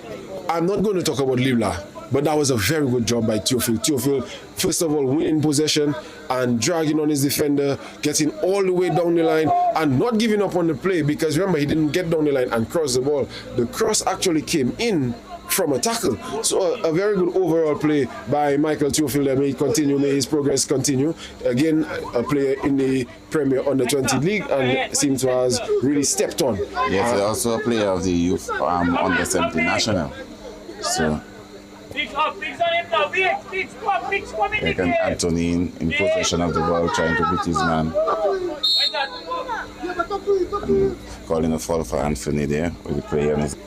I'm not going to talk about Libla, but that was a very good job by Theophil. Theophil, first of all, winning possession and dragging on his defender, getting all the way down the line and not giving up on the play, because remember, he didn't get down the line and cross the ball. The cross actually came in from a tackle. So a very good overall play by Michael Theophil. May his progress continue. Again, a player in the Premier Under-20 League and seems to have really stepped on. Yes, he's also a player of the youth Under-17 National. So Anthony in possession of the ball, trying to beat his man. Calling a foul for Anthony there with the play on his.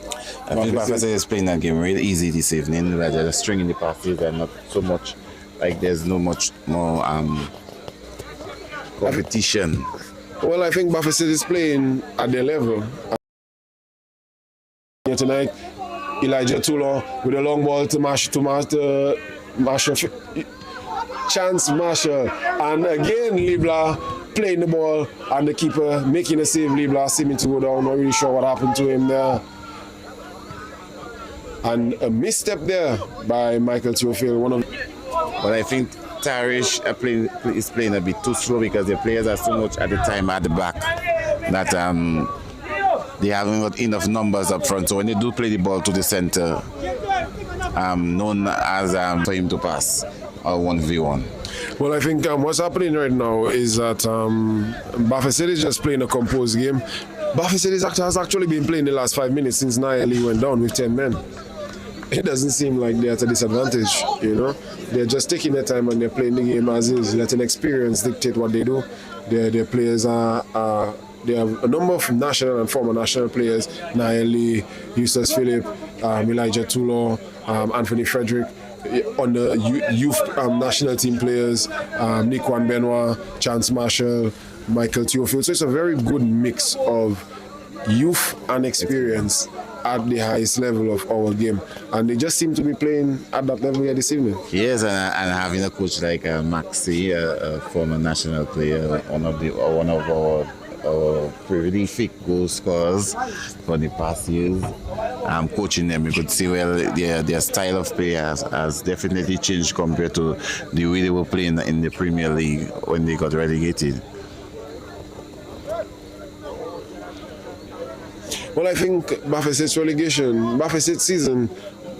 I think Baffin State is playing that game really easy this evening. Like they're just stringing the passes and not so much, like there's no much more competition. Well, I think Baffin State is playing at their level. Here tonight, Elijah Toulon with a long ball to Marshall. Chance Marshall. And again, Libla playing the ball and the keeper making a save. Libla seeming to go down. Not really sure what happened to him there. And a misstep there by Michael Theophil. But I think Tarish is playing a bit too slow because the players are so much at the time at the back that they haven't got enough numbers up front. So when they do play the ball to the center, known as for him to pass or 1v1. Well, I think what's happening right now is that Baffin State is just playing a composed game. Baffin State has actually been playing the last 5 minutes since Nia Lee went down with 10 men. it doesn't seem like they're at a disadvantage, you know. They're just taking their time and they're playing the game as is, letting experience dictate what they do. Their players they have a number of national and former national players, Niall Lee, Eustace Phillip, Elijah Tulo, Anthony Frederick, on the youth national team players, Nikwan Benoit, Chance Marshall, Michael Theophile. So it's a very good mix of youth and experience at the highest level of our game, and they just seem to be playing at that level here this evening. Yes, and having a coach like Maxi, a former national player, one of our prolific goal scorers for the past years. Coaching them, you could see their style of play has definitely changed compared to the way they were playing in the Premier League when they got relegated. Well, I think Bafeset's season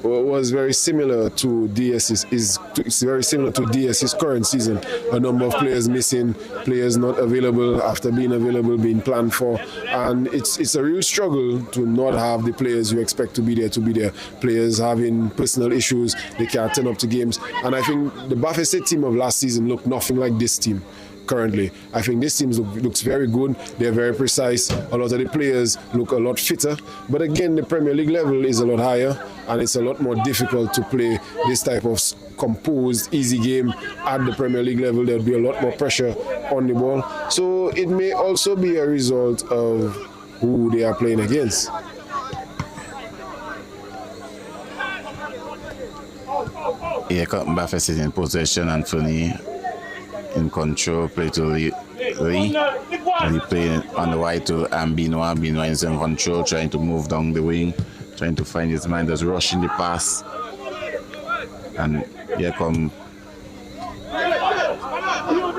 was very similar to DS's. It's very similar to DS's current season. A number of players missing, players not available after being available, being planned for, and it's a real struggle to not have the players you expect to be there. Players having personal issues, they can't turn up to games, and I think the Bafeset team of last season looked nothing like this team. Currently, I think this team looks very good. They're very precise. A lot of the players look a lot fitter. But again, the Premier League level is a lot higher, and it's a lot more difficult to play this type of composed, easy game at the Premier League level. There'll be a lot more pressure on the ball. So it may also be a result of who they are playing against. Here comes Bafeset in possession, Anthony in control, play to Lee. And he played on the right to Benoit. Benoit is in control, trying to move down the wing, trying to find his man, just rushing the pass. And here come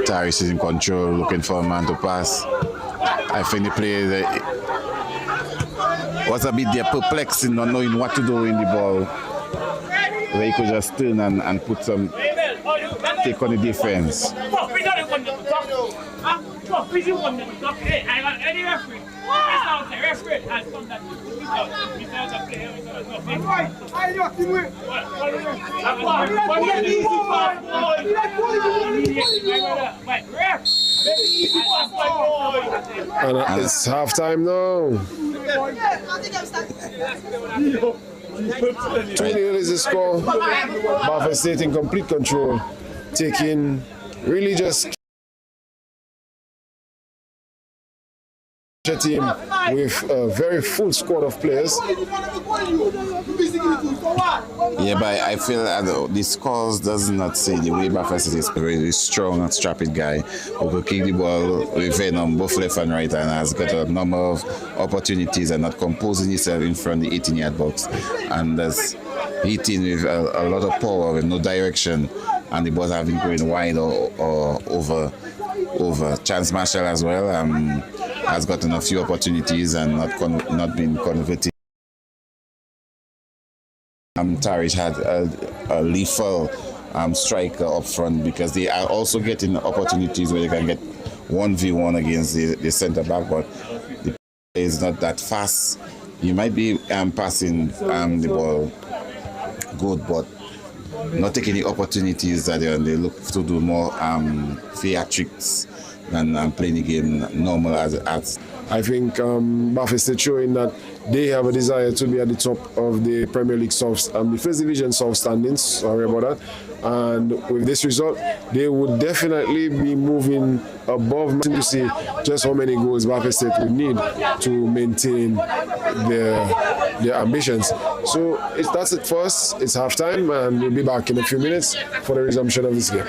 Tarish is in control, looking for a man to pass. I think the play was a bit perplexing, not knowing what to do in the ball. Where he could just turn and put some take on the defense. And it's half time now. 2-0 is the score. Bafeset in complete control, taking really just team with a very full squad of players. Yeah, but I feel the scores does not say the way Bafeset is a very strong and strapping guy who could kick the ball with venom both left and right, and has got a number of opportunities and not composing himself in front of the 18-yard box, and that's hitting with a lot of power with no direction, and the balls have been going wide or over. Chance Marshall as well has gotten a few opportunities and not been converted. Tarish had a lethal striker up front, because they are also getting opportunities where they can get 1v1 against the centre back, but the play is not that fast. You might be passing the ball good, but not taking the opportunities that they look to do more theatrics than playing the game normal as. I think Bafeset showing that they have a desire to be at the top of the Premier League the First Division South standings. Sorry about that. And with this result, they would definitely be moving above to see just how many goals Bafeset would need to maintain their ambitions. So that's it for us. It's halftime, and we'll be back in a few minutes for the resumption of this game.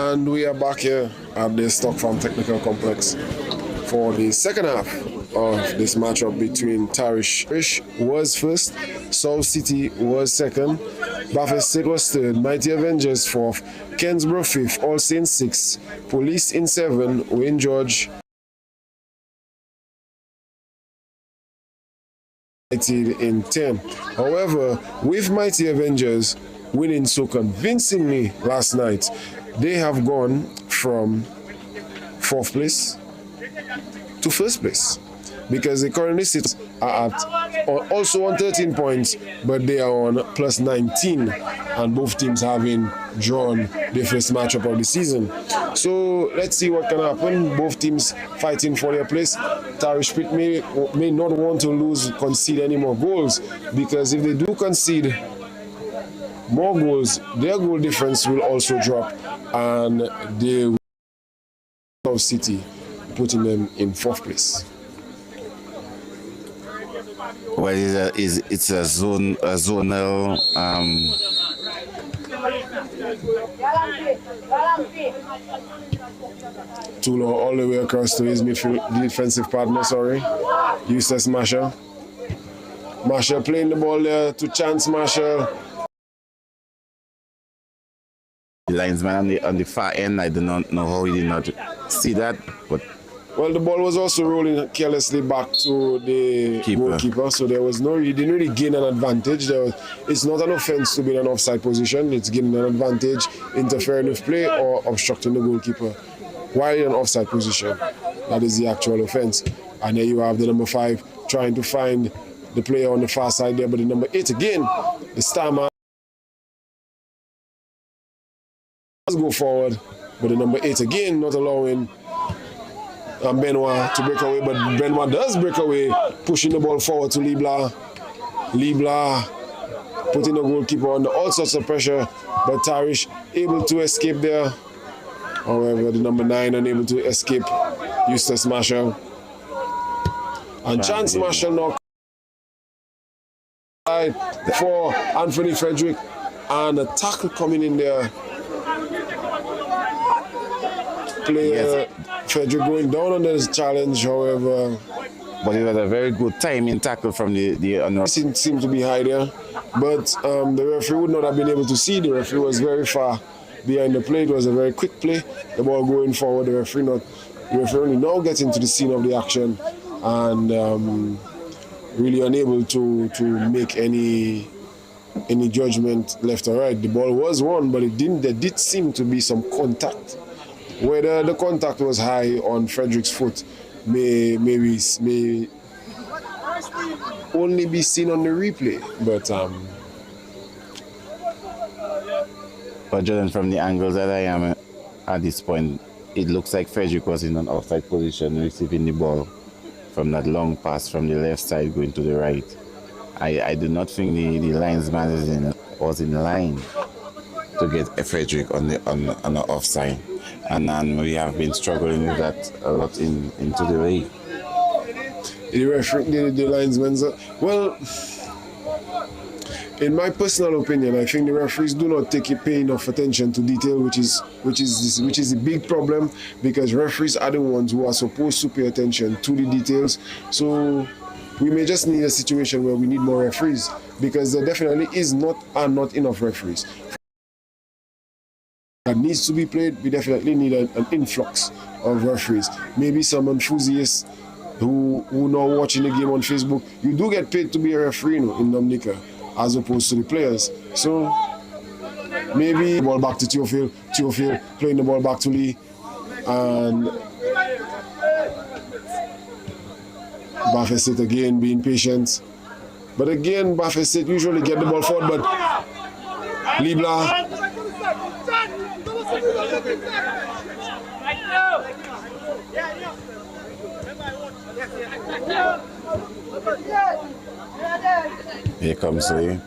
And we are back here at the Stock Farm Technical Complex for the second half of this matchup between Tarish was first, South City was second, Buffett State was third, Mighty Avengers fourth, Kensborough fifth, All Saints sixth, Police in seven, Wayne George in 10. However, with Mighty Avengers winning so convincingly last night, they have gone from 4th place to 1st place because they currently sit at also on 13 points, but they are on plus 19, and both teams having drawn their first matchup of the season. So let's see what can happen. Both teams fighting for their place. Tarish Pit may not want to concede any more goals, because if they do concede more goals, their goal difference will also drop, and they will South City, putting them in 4th place. Well, it's a zonal Tulo all the way across to his midfield defensive partner, Eustace Marshall. Marshall playing the ball there to Chance Marshall. The linesman on the far end, I do not know how he did not see that, but well, the ball was also rolling carelessly back to the goalkeeper, so he didn't really gain an advantage. It's not an offense to be in an offside position. It's gaining an advantage, interfering with play or obstructing the goalkeeper while in an offside position. That is the actual offense. And there you have the number 5 trying to find the player on the far side there, but the number 8 again, the star man, does go forward, but the number 8 again not allowing Benoit to break away, but Benoit does break away, pushing the ball forward to Libla. Libla putting the goalkeeper under all sorts of pressure, but Tarish able to escape there. However, the number 9 unable to escape Eustace Marshall. And Chance Marshall now for Anthony Frederick, and a tackle coming in there. Player Frederick going down on this challenge, however. But it was a very good timing tackle from the seemed to be high there, but the referee would not have been able to see. The referee was very far behind the play. It was a very quick play. The ball going forward. The referee only now gets into the scene of the action, and really unable to make any judgment left or right. The ball was won, but there did seem to be some contact. Whether the contact was high on Frederick's foot may only be seen on the replay, but judging from the angles that I am at this point, it looks like Frederick was in an offside position receiving the ball from that long pass from the left side going to the right. I do not think the linesman was in line to get a Frederick on the offside, and we have been struggling with that a lot into the league. The referee, the linesmen, well, in my personal opinion, I think the referees do not pay enough attention to detail, which is the big problem, because referees are the ones who are supposed to pay attention to the details. So we may just need a situation where we need more referees, because there definitely are not enough referees. That needs to be played. We definitely need an influx of referees. Maybe some enthusiasts who now watching the game on Facebook. You do get paid to be a referee in Dominica, as opposed to the players. So maybe ball back to Theophile playing the ball back to Lee, and Buffett State again being patient. But again, Buffett State usually get the ball forward, but Libla. Here comes Lee.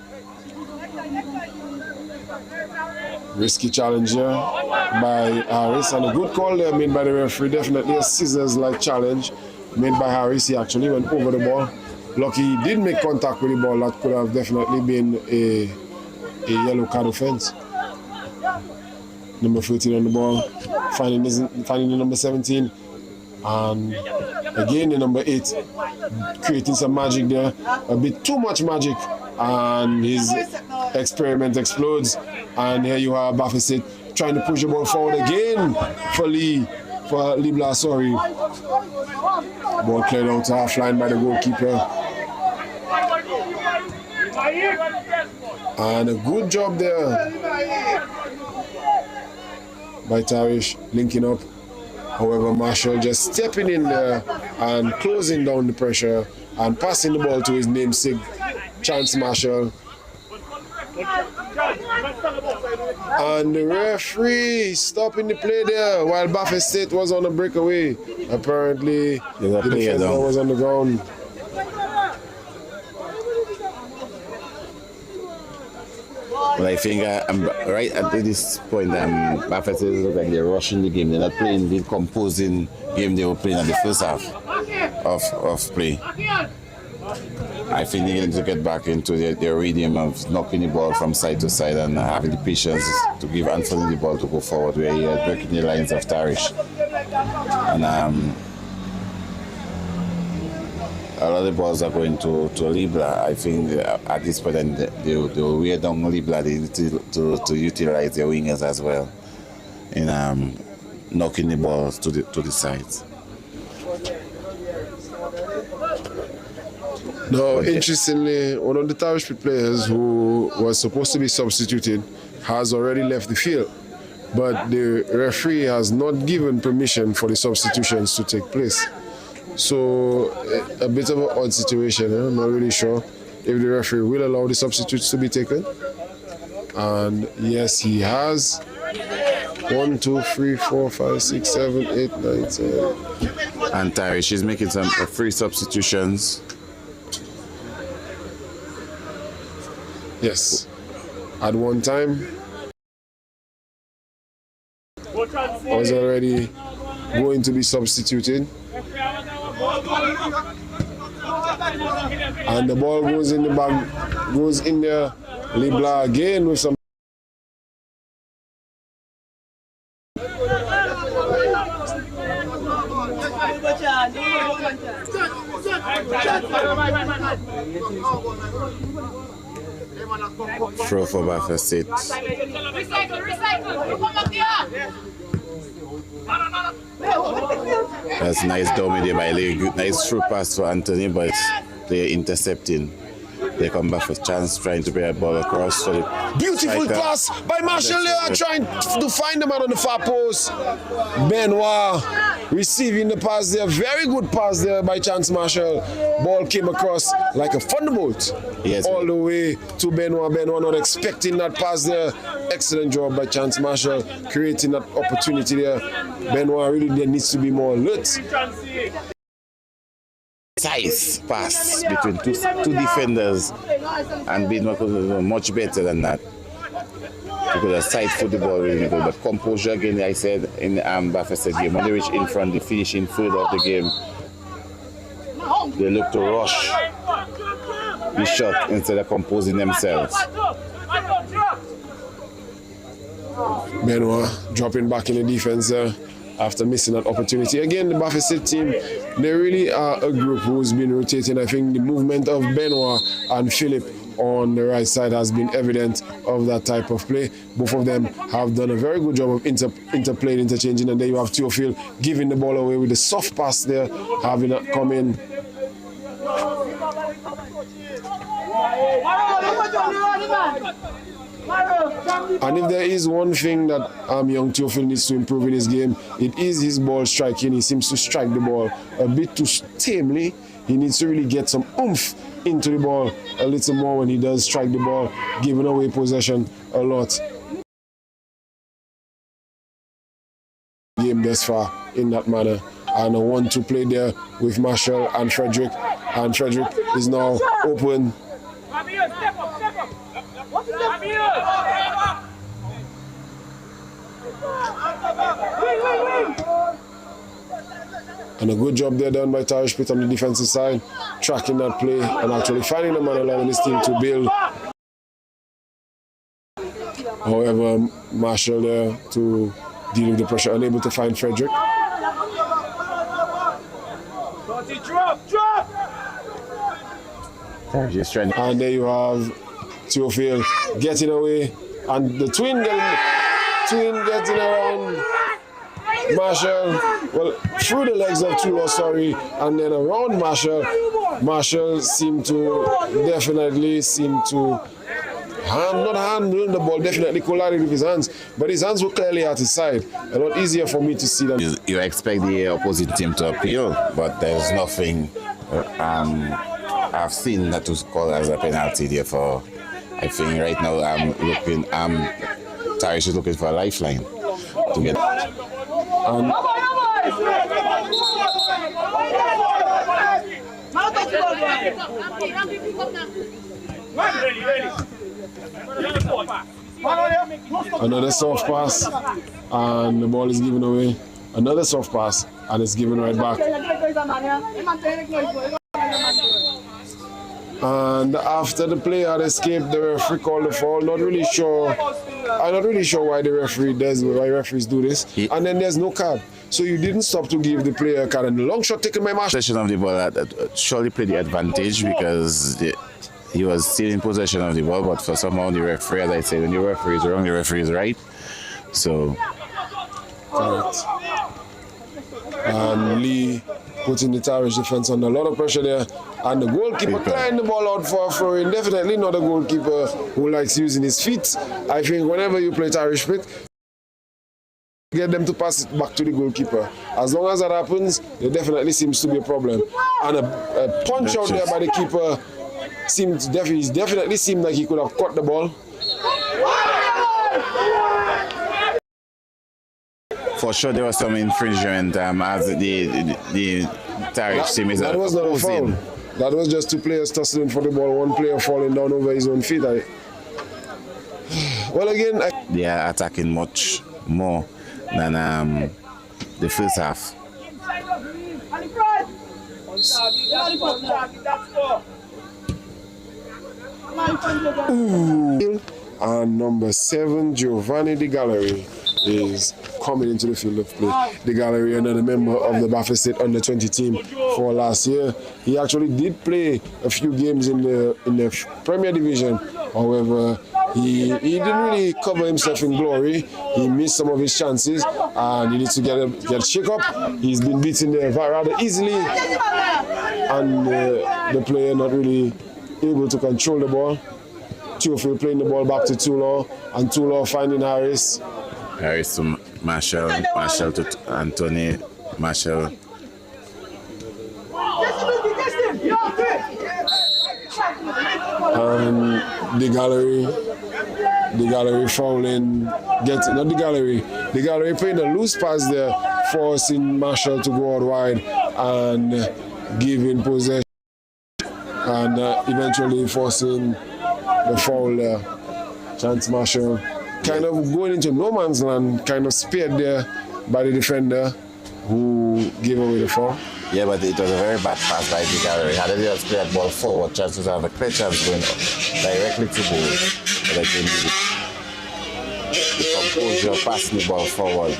Risky challenge here by Harris, and a good call there made by the referee. Definitely a scissors-like challenge made by Harris. He actually went over the ball. Lucky he did make contact with the ball. That could have definitely been a yellow card offense. number 13 on the ball, finding the number 17, and again the number 8, creating some magic there, a bit too much magic, and his experiment explodes, and here you are Bafeset trying to push the ball forward again for Lee Blas, sorry. Ball cleared out half line by the goalkeeper. And a good job there by Tarish, linking up. However, Marshall just stepping in there and closing down the pressure and passing the ball to his namesake, Chance Marshall. And the referee stopping the play there while Bafeset was on a breakaway. Apparently, the defender was on the ground. Well, I think right at this point, Bafeset look like they're rushing the game. They're not playing the composing game they were playing in the first half of play. I think they need to get back into their rhythm of knocking the ball from side to side and having the patience to give Anthony the ball to go forward, where he is breaking the lines of Tarish. And a lot of the balls are going to Libra. I think at this point they will wear down Libra. They need to utilize their wingers as well in knocking the balls to the sides. Now, interestingly, one of the Tarish players who was supposed to be substituted has already left the field, but the referee has not given permission for the substitutions to take place. So, a bit of an odd situation. I'm not really sure if the referee will allow the substitutes to be taken. And yes, he has. 1, 2, 3, 4, 5, 6, 7, 8, 9, 10. And Tarish is making some 3 substitutions. Yes. At one time, was already going to be substituted. And the ball goes in the bag, goes in there. Libla again with some. Throw for Bafeset. That's nice dummy there by Lee. Nice through pass for Anthony, but they're intercepting. They come back for chance, trying to play a ball across. So beautiful pass by Marshall there, trying to find the man on the far post. Benoit receiving the pass there. Very good pass there by Chance Marshall. Ball came across like a thunderbolt. Yes, all the way to Benoit. Benoit not expecting that pass there. Excellent job by Chance Marshall, creating that opportunity there. Benoit really there needs to be more alert. Size pass between two defenders, and Benoit could do much better than that. He could have side foot the ball really good, but composure again, I said in the Bafeset game, when they reach in front, they finish in third of the game. They look to rush the shot instead of composing themselves. Benoit dropping back in the defense there after missing that opportunity. Again, the Bafeset team, they really are a group who's been rotating. I think the movement of Benoit and Philip on the right side has been evident of that type of play. Both of them have done a very good job of interplaying, interchanging, and then you have Theophile giving the ball away with a soft pass there, having it come in. And if there is one thing that young Theophile needs to improve in his game, it is his ball striking. He seems to strike the ball a bit too tamely. He needs to really get some oomph into the ball a little more when he does strike the ball, giving away possession a lot. Game thus far in that manner. And a 1-2 play there with Marshall and Frederick. And Frederick is now open. And a good job there done by Tarish Pitt on the defensive side, tracking that play and actually finding the man allowing his team to build. However, Marshall there to deal with the pressure, unable to find Frederick. Drop! And there you have Theophile getting away, and the twin getting around Marshall, well, through the legs of Tulo, sorry, and then around Marshall. Marshall definitely seemed to not handle the ball, definitely collided with his hands, but his hands were clearly at his side. A lot easier for me to see them. You expect the opposite team to appeal, but there's nothing I've seen that was called as a penalty. Therefore, I think right now Tarish is looking for a lifeline to get. Another soft pass, and the ball is given away. Another soft pass, and it's given right back. And after the player had escaped, the referee called the foul. I'm not really sure why the referee does, why referees do this. And then there's no card. So you didn't stop to give the player a card. And the long shot taken by Marshall. Possession of the ball surely played the advantage because he was still in possession of the ball, but for somehow the referee, as I said, when the referee is wrong, the referee is right. So. Correct. And Lee putting the Tarish defense under a lot of pressure there. And the goalkeeper crying the ball out for a throw-in. Definitely not a goalkeeper who likes using his feet. I think whenever you play Tarish fit, get them to pass it back to the goalkeeper. As long as that happens, there definitely seems to be a problem. And a punch out there by the keeper definitely seemed like he could have caught the ball. For sure, there was some infringement as the Tarish team is. That was not a foul. That was just two players tussling for the ball, one player falling down over his own feet. Well, again, they are attacking much more than the first half. Ooh. And number 7, Giovanni De Gallery, is coming into the field of play. De Gallery, another member of the Baffa State under-20 team for last year. He actually did play a few games in the Premier Division. However, he didn't really cover himself in glory. He missed some of his chances, and he needs to get shake up. He's been beaten there rather easily, and the player not really able to control the ball. Theophile playing the ball back to Tulo, and Tulo finding Harris. Harris to Marshall, Marshall to Anthony, Marshall. And the gallery fouling, the gallery playing a loose pass there, forcing Marshall to go out wide and giving possession, and eventually forcing the foul there. Chance Marshall kind of going into no man's land, kind of speared there by the defender who gave away the foul. Yeah, but it was a very bad pass by the gallery. Had they just played ball forward, chances have a clear chance going directly to goal. But I think the composure passing the ball forward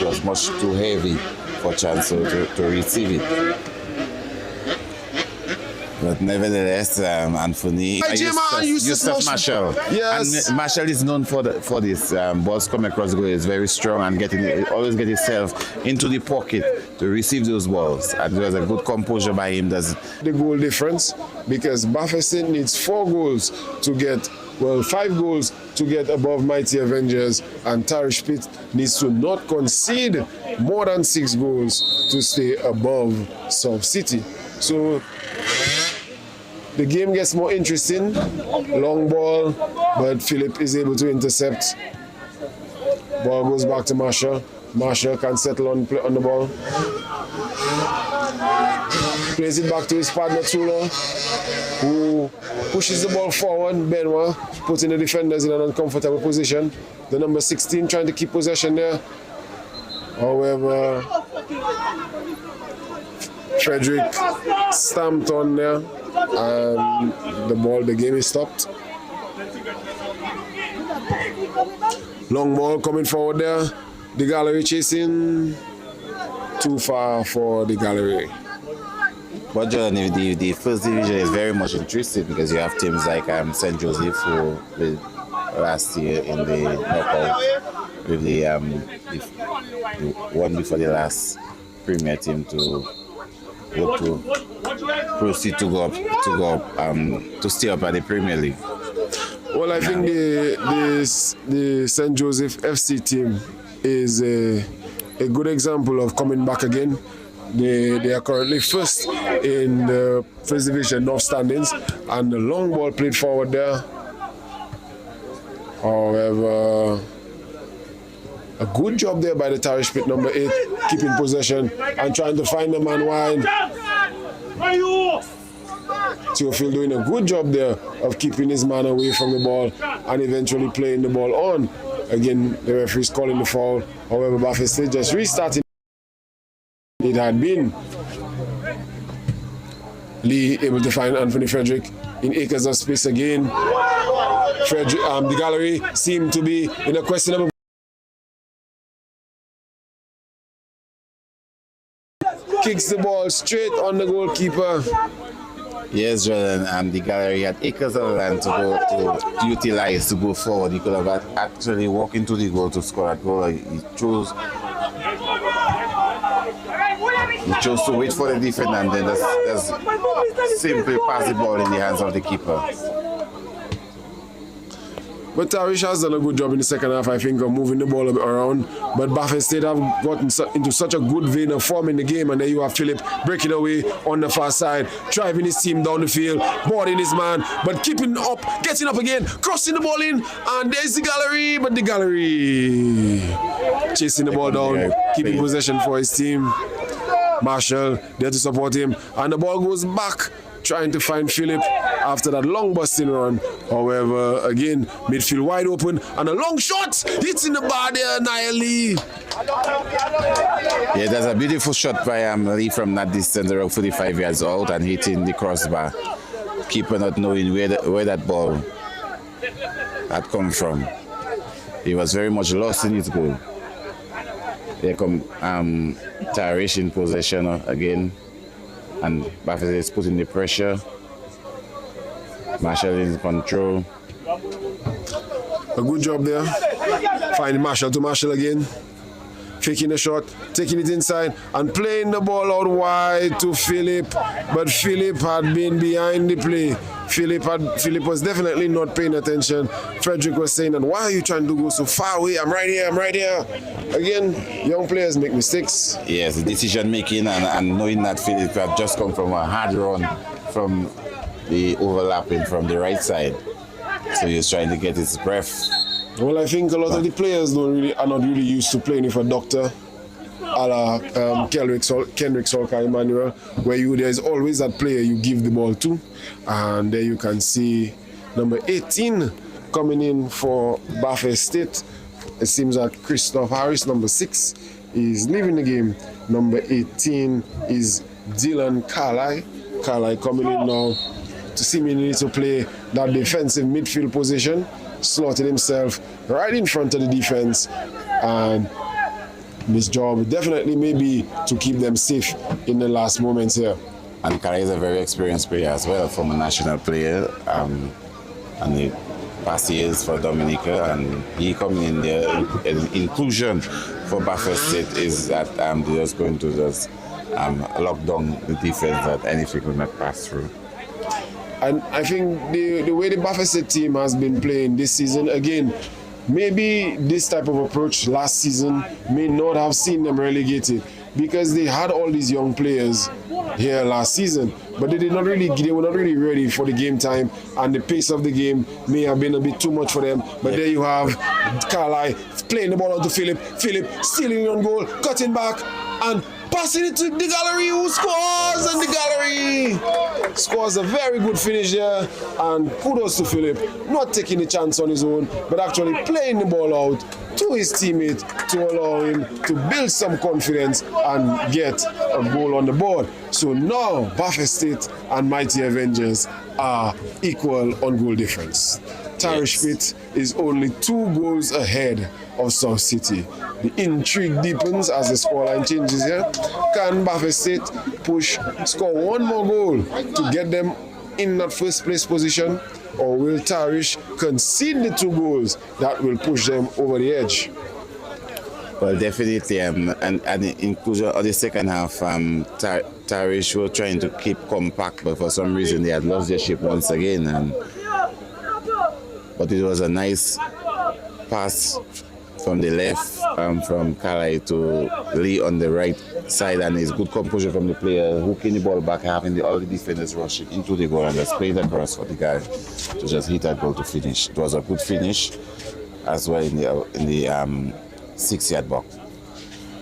was much too heavy for chance to receive it. But nevertheless, Anthony, Eustace Marshall. Yes. And Marshall is known for this. Balls coming across the goal is very strong and always get himself into the pocket to receive those balls. And there was a good composure by him. The goal difference, because Baffa State needs 5 goals to get above Mighty Avengers, and Tarish Pit needs to not concede more than 6 goals to stay above South City. So the game gets more interesting. Long ball, but Philip is able to intercept. Ball goes back to Marshall. Marshall can settle on the ball. Plays it back to his partner Tulo, who pushes the ball forward. Benoit putting the defenders in an uncomfortable position. The number 16 trying to keep possession there. However, Frederick stamped on there, and the game is stopped. Long ball coming forward there. The gallery chasing. Too far for the gallery. But the first division is very much interesting because you have teams like St. Joseph who played last year in the knockout with the one before the last Premier team to look to proceed to go up to stay up at the Premier League. Well, I think the St. Joseph FC team is a good example of coming back again. They are currently first in the first division North standings, and the long ball played forward there. However, a good job there by the Tarish pit number 8, keeping possession and trying to find the man wide. Theophil doing a good job there of keeping his man away from the ball and eventually playing the ball on. Again, the referee is calling the foul. However, Buffett State just restarting. It had been Lee able to find Anthony Frederick in acres of space again. Frederick, the gallery seemed to be in a questionable. Kicks the ball straight on the goalkeeper. Yes, Jordan, the gallery had acres of land to utilize to go forward. He could have actually walked into the goal to score that goal. He chose to wait for the defender and then just simply pass the ball in the hands of the keeper. But Tarish has done a good job in the second half, I think, of moving the ball around. But Buffett State have gotten into such a good vein of form in the game, and there you have Philip breaking away on the far side, driving his team down the field, boarding his man, but keeping up, getting up again, crossing the ball in, and there's the gallery, but the gallery chasing the ball down, keeping possession for his team. Marshall there to support him, and the ball goes back, trying to find Philip after that long busting run. However, again, midfield wide open, and a long shot hits in the bar there, Nia Lee. Yeah, that's a beautiful shot by Lee from that distance, around 45 yards out, and hitting the crossbar. Keeper not knowing where that ball had come from. He was very much lost in his goal. There come Tarish in possession again, and Buffett is putting the pressure. Marshall in control. A good job there. Finding Marshall to Marshall again. Faking the shot, taking it inside, and playing the ball out wide to Philip. But Philip had been behind the play. Philip was definitely not paying attention. Frederick was saying that, why are you trying to go so far away? I'm right here, I'm right here. Again, young players make mistakes. Yes, decision making and knowing that Philip had just come from a hard run from the overlapping from the right side. So he was trying to get his breath. Well, I think a lot of the players are not really used to playing with a doctor, a la Kendrick Solka Emmanuel, where there's always that player you give the ball to. And there you can see number 18 coming in for Buffett State. It seems that Christoph Harris, number 6, is leaving the game. Number 18 is Dylan Carly. Carly coming in now to seemingly to play that defensive midfield position. Slotted himself right in front of the defense, and his job definitely may be to keep them safe in the last moments here. And Kara is a very experienced player as well, from a national player, and the past years for Dominica, and he coming in there. Inclusion for Buffett State is that they're just going to just lock down the defense that anything will not pass through. And I think the way the Buffett State team has been playing this season, again, maybe this type of approach last season may not have seen them relegated, because they had all these young players here last season, but they were not really ready for the game time, and the pace of the game may have been a bit too much for them. But there you have Carly playing the ball onto Philip, stealing on goal, cutting back, and passing it to the gallery, who scores, and the gallery scores a very good finish there. And kudos to Philip, not taking the chance on his own, but actually playing the ball out to his teammate to allow him to build some confidence and get a goal on the board. So now Buffett State and Mighty Avengers are equal on goal difference. Tarish Pitt is only 2 goals ahead of South City. The intrigue deepens as the scoreline changes here. Can Bafe State score 1 more goal to get them in that first place position, or will Tarish concede the 2 goals that will push them over the edge? Well, definitely, and the inclusion of the second half, Tarish were trying to keep compact, but for some reason they had lost their shape once again. But it was a nice pass from the left, from Kalai to Lee on the right side, and his good composure from the player, hooking the ball back, having all the defenders rushing into the goal, and just played across for the guy to just hit that goal to finish. It was a good finish as well in the 6-yard box.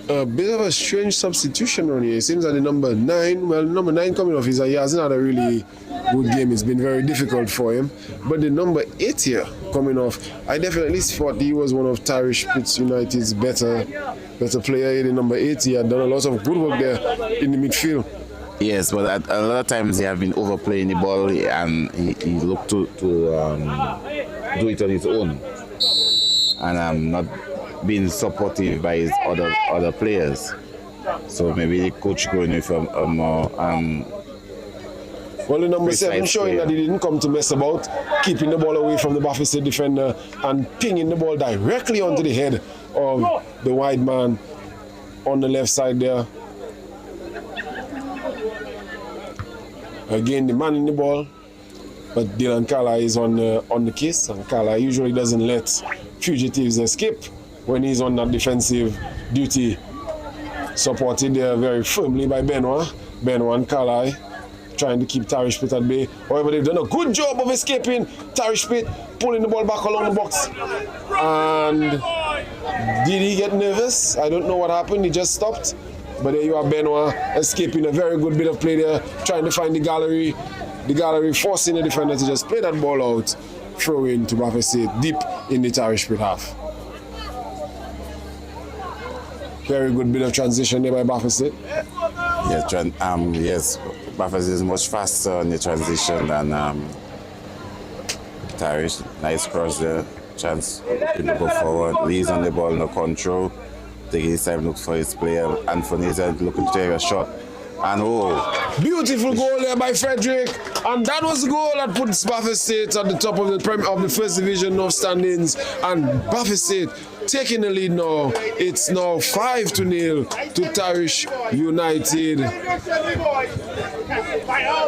A bit of a strange substitution on here. It seems that the number 9 coming off, he hasn't had a really good game. It's been very difficult for him. But the number 8 here coming off, I definitely thought he was one of Tarish Pitt United's better player. The number 8, he had done a lot of good work there in the midfield. Yes, but a lot of times they have been overplaying the ball, and he looked to do it on his own, and not being supportive by his other players. So maybe the coach going with a more well, the number 7 showing that he didn't come to mess about, keeping the ball away from the Bafe State defender and pinging the ball directly onto the head of the wide man on the left side there. Again, the man in the ball, but Dylan Kala is on the case, and Kala usually doesn't let fugitives escape when he's on that defensive duty. Supported there very firmly by Benoit and Kalai, trying to keep Tarish Pitt at bay. However, they've done a good job of escaping. Tarish Pitt pulling the ball back along the box. And did he get nervous? I don't know what happened. He just stopped. But there you are, Benoit escaping a very good bit of play there, trying to find the gallery. The gallery forcing the defender to just play that ball out, throw in to Bafe State deep in the Tarish Pitt half. Very good bit of transition there by Bafe State. Yes, Bafe State is much faster on the transition than Tarish. Nice cross there, chance to go forward. Lee's on the ball, no control. Taking his time, look for his player. Anthony is looking to take a shot. And beautiful goal there by Frederick, and that was the goal that puts Bafe State at the top of the first division North standings, and Bafe State taking the lead now. It's now 5-0 to Tarish United.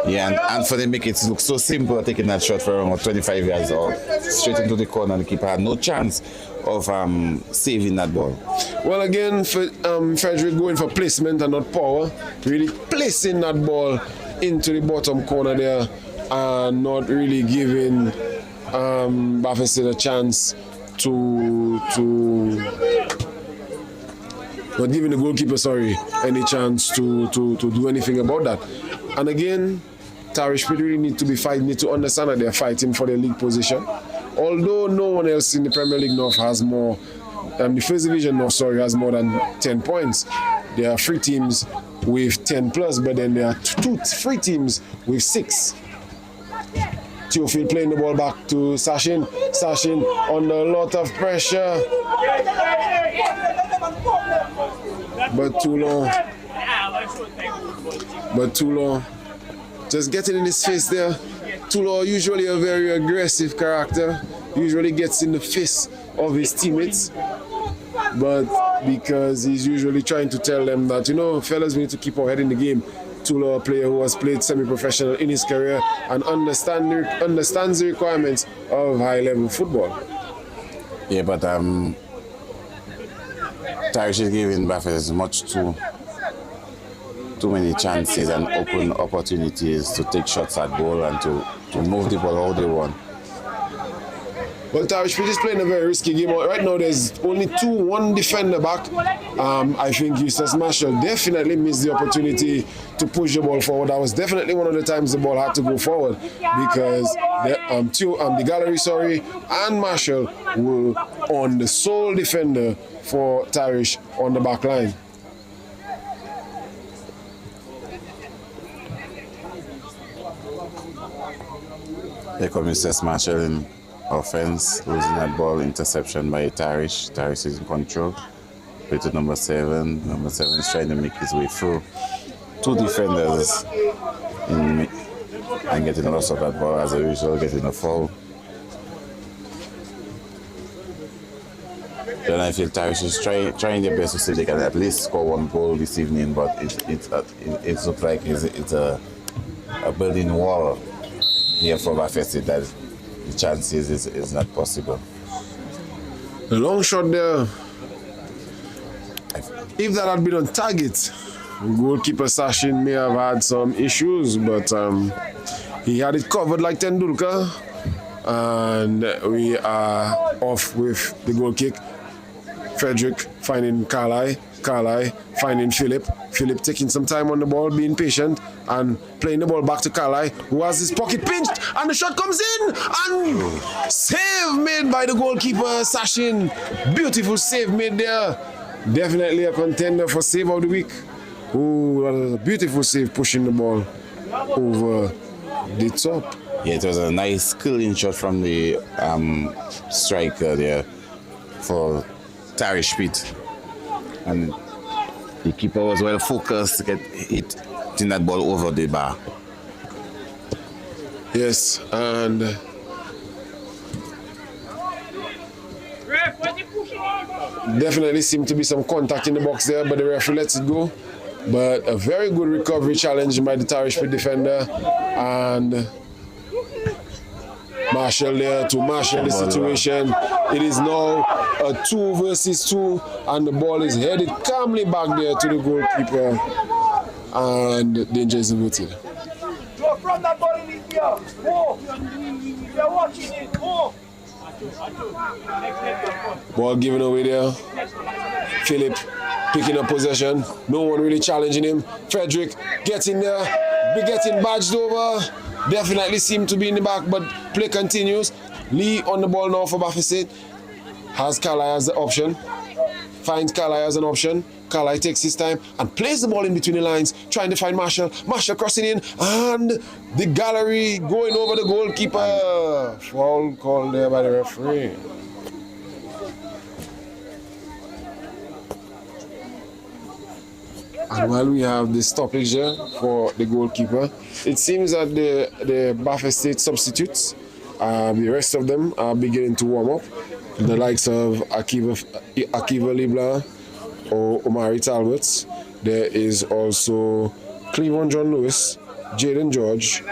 Yeah, and Anthony make it look so simple, taking that shot for around 25 yards out, straight into the corner, and the keeper had no chance of saving that ball. Well, again, for Frederick going for placement and not power, really placing that ball into the bottom corner there, and not really giving Bafe State a chance not giving the goalkeeper, any chance to do anything about that. And again, Tarish Pitt really need to understand that they're fighting for their league position. Although no one else in the Premier League North has more, the First Division North, has more than 10 points. There are 3 teams with 10 plus, but then there are 3 teams with 6. Theophile playing the ball back to Sashin. Sashin under a lot of pressure. But too long. Just getting in his face there. Tulo, usually a very aggressive character, usually gets in the face of his teammates. But because he's usually trying to tell them that, fellas, we need to keep our head in the game. Tulo, a player who has played semi-professional in his career and understands the requirements of high-level football. Yeah, but Tarish is giving Bafe much too many chances and open opportunities to take shots at goal and to move the ball all they want. Well, Tarish Pitt is playing a very risky game. Right now, there's only 1 defender back. I think Eustace Marshall definitely missed the opportunity to push the ball forward. That was definitely one of the times the ball had to go forward, because the gallery, and Marshall were on the sole defender for Tarish on the back line. Here comes Eustace Marshall in offense, losing that ball, interception by Tarish. Tarish is in control. Play to number 7. Number 7 is trying to make his way through. 2 defenders and getting lost of that ball, as a result, getting a foul. Then I feel Tarish is trying their best to see if they can at least score 1 goal this evening, but it looks like it's a building wall here for Buffett that the chances is not possible. The long shot there. If that had been on target, goalkeeper Sachin may have had some issues, but he had it covered like Tendulkar, and we are off with the goal kick. Frederick finding Carlisle finding Philip taking some time on the ball, being patient and playing the ball back to Carlisle, who has his pocket pinched, and the shot comes in, and save made by the goalkeeper Sachin. Beautiful save made there. Definitely a contender for save of the week. Ooh, that was a beautiful save, pushing the ball over the top. Yeah, it was a nice clean shot from the striker there for Tarish Pete. And the keeper was well focused to get hitting that ball over the bar. Yes, and definitely seemed to be some contact in the box there, but the referee lets it go. But a very good recovery challenge by the Tarish Pete defender, and Marshall there to marshal the situation. It is now a 2 versus 2, and the ball is headed calmly back there to the goalkeeper, and danger is averted. Go from that ball in the air. Go. You're watching it. Go. Ball given away there. Philip picking up possession. No one really challenging him. Frederick getting there. Be getting badged over. Definitely seem to be in the back, but play continues. Lee on the ball now for Bafesit. Has Carlisle as the option. Finds Carlisle as an option. Carlisle takes his time and plays the ball in between the lines, trying to find Marshall. Marshall crossing in, and the gallery going over the goalkeeper. Foul called there by the referee. And while we have the stoppage there for the goalkeeper, it seems that the Buffett State substitutes, the rest of them are beginning to warm up. The likes of Akiva Libla or Omari Talbot. There is also Cleveland John Lewis, Jaden George,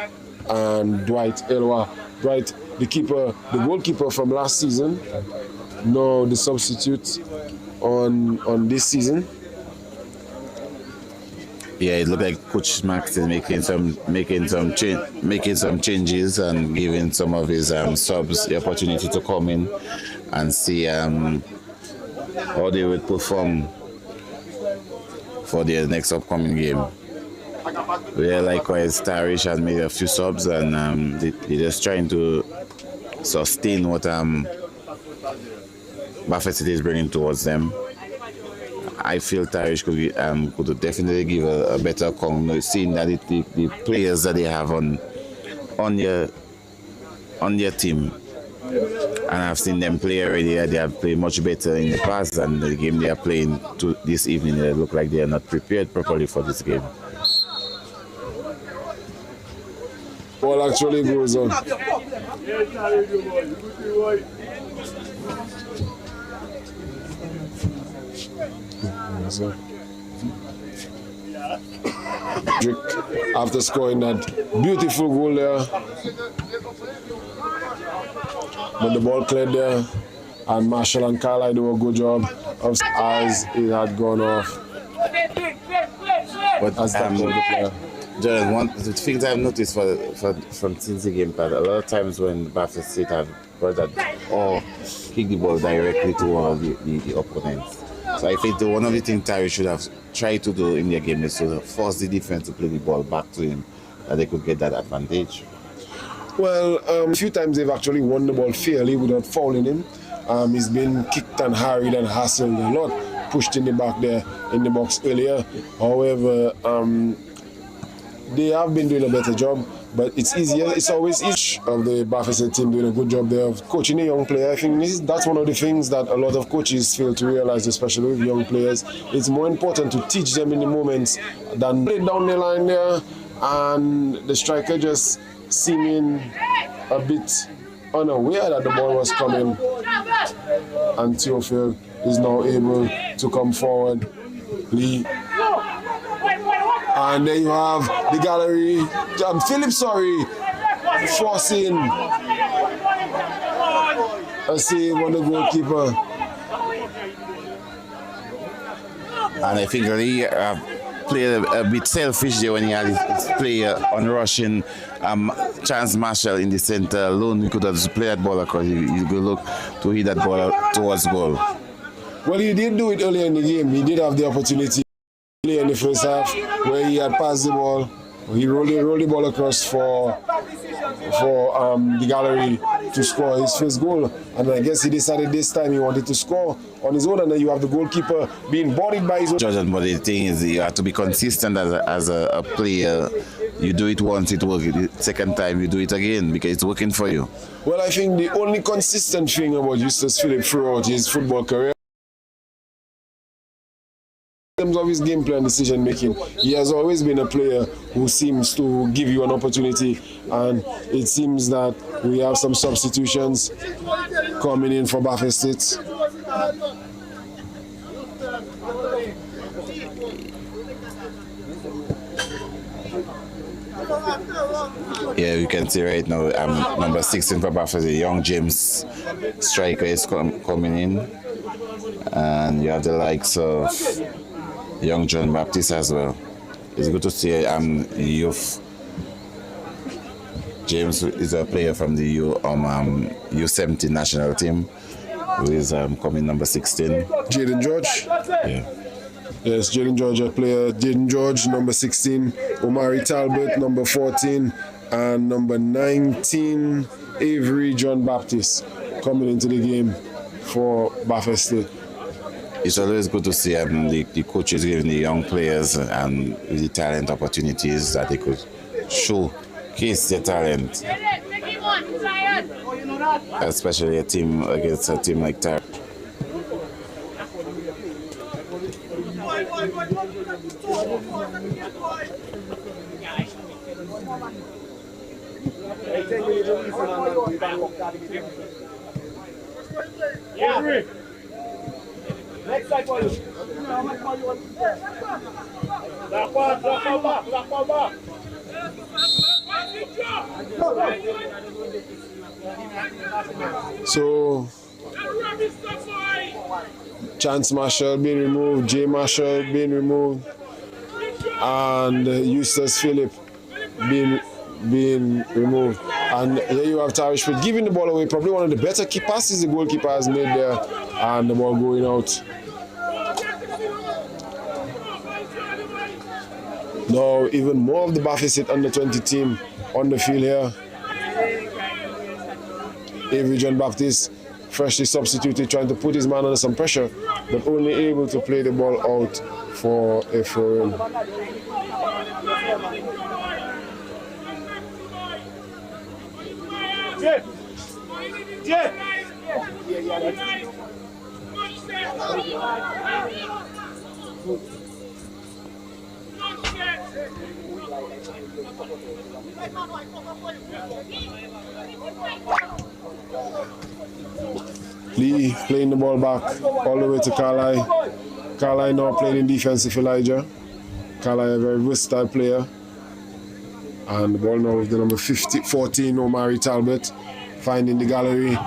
and Dwight Elwa. Dwight, the goalkeeper from last season, now the substitute on this season. Yeah, it looked like Coach Max is making some changes and giving some of his subs the opportunity to come in and see how they would perform for their next upcoming game. Yeah, likewise, Tarish has made a few subs, and they're just trying to sustain what Buffett City is bringing towards them. I feel Tarish could definitely give a better account, seeing that the players that they have on their team, and I've seen them play already. They have played much better in the past, and the game they are playing this evening, they look like they are not prepared properly for this game. Ball actually goes on. After scoring that beautiful goal there, but the ball cleared there, and Marshall and Carlisle do a good job of as it had gone off. But as that goal player. John, one of the things I've noticed from since the game past, a lot of times when Buffett State have brought that or kick the ball directly to the opponents. So I think one of the things Tarish should have tried to do in their game is to force the defense to play the ball back to him, that they could get that advantage. Well, a few times they've actually won the ball fairly without fouling him. He's been kicked and harried and hassled a lot, pushed in the back there in the box earlier. However, they have been doing a better job, but it's easier. It's always each of the Bafeset team doing a good job there of coaching a young player. I think that's one of the things that a lot of coaches fail to realize, especially with young players. It's more important to teach them in the moments than play down the line there and the striker just seeming a bit unaware that the ball was coming, and Theophil is now able to come forward. Lee. And then you have the gallery. Philip, forcing a save on the goalkeeper. And I think Lee played a bit selfish there when he had his player on rushing Chance Marshall in the center alone. He could have just played that ball across. He could look to hit that ball towards goal. Well, he did do it earlier in the game. He did have the opportunity in the first half where he had passed the ball. He rolled the ball across for the gallery to score his first goal. And I guess he decided this time he wanted to score on his own, and then you have the goalkeeper being bodied by his own. Judge, but the thing is, you have to be consistent as a player. You do it once, it works. The second time, you do it again because it's working for you. Well, I think the only consistent thing about Eustace Philip throughout his football career, in terms of his game plan decision making, he has always been a player who seems to give you an opportunity, and it seems that we have some substitutions coming in for Bafeset. Yeah, you can see right now, number 16 for Bafeset, young James striker is coming in, and you have the likes of young John Baptiste as well. It's good to see youth. James is a player from the U17 national team, who is coming number 16. Jaden George? Yeah. Yes, Jaden George, a player. Jaden George, number 16. Omari Talbot, number 14. And number 19, Avery John Baptiste, coming into the game for Bafeset. It's always good to see the coaches giving the young players and the talent opportunities that they could showcase their talent. Especially against a team like Tarish. Yeah. Next side for you. Black one back. So, Chance Marshall being removed, Jay Marshall being removed, and Eustace Philip being removed. And here you have Tarish giving the ball away, probably one of the better key passes the goalkeeper has made there, and the ball going out. Now, even more of the Bafeset under-20 team on the field here. Avery John Baptiste, freshly substituted, trying to put his man under some pressure, but only able to play the ball out for a throw-in. Lee playing the ball back all the way to Carlisle. Carlisle now playing in defensive Elijah. Carlisle a very versatile player. And the ball now with the number 14, Omari Talbot, finding the gallery,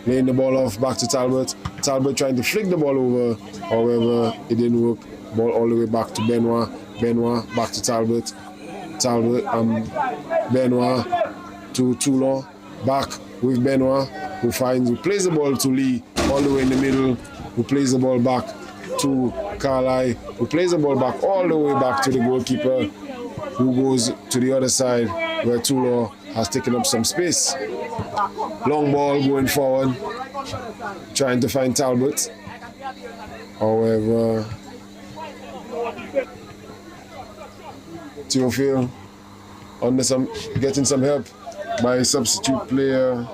laying the ball off back to Talbot. Talbot trying to flick the ball over, however, it didn't work. Ball all the way back to Benoit. Benoit back to Talbot. Benoit to Toulon. Back with Benoit, who plays the ball to Lee all the way in the middle, who plays the ball back to Carlisle, who plays the ball back all the way back to the goalkeeper, who goes to the other side where Toulon has taken up some space. Long ball going forward, trying to find Talbot. However, Theophile getting some help by substitute player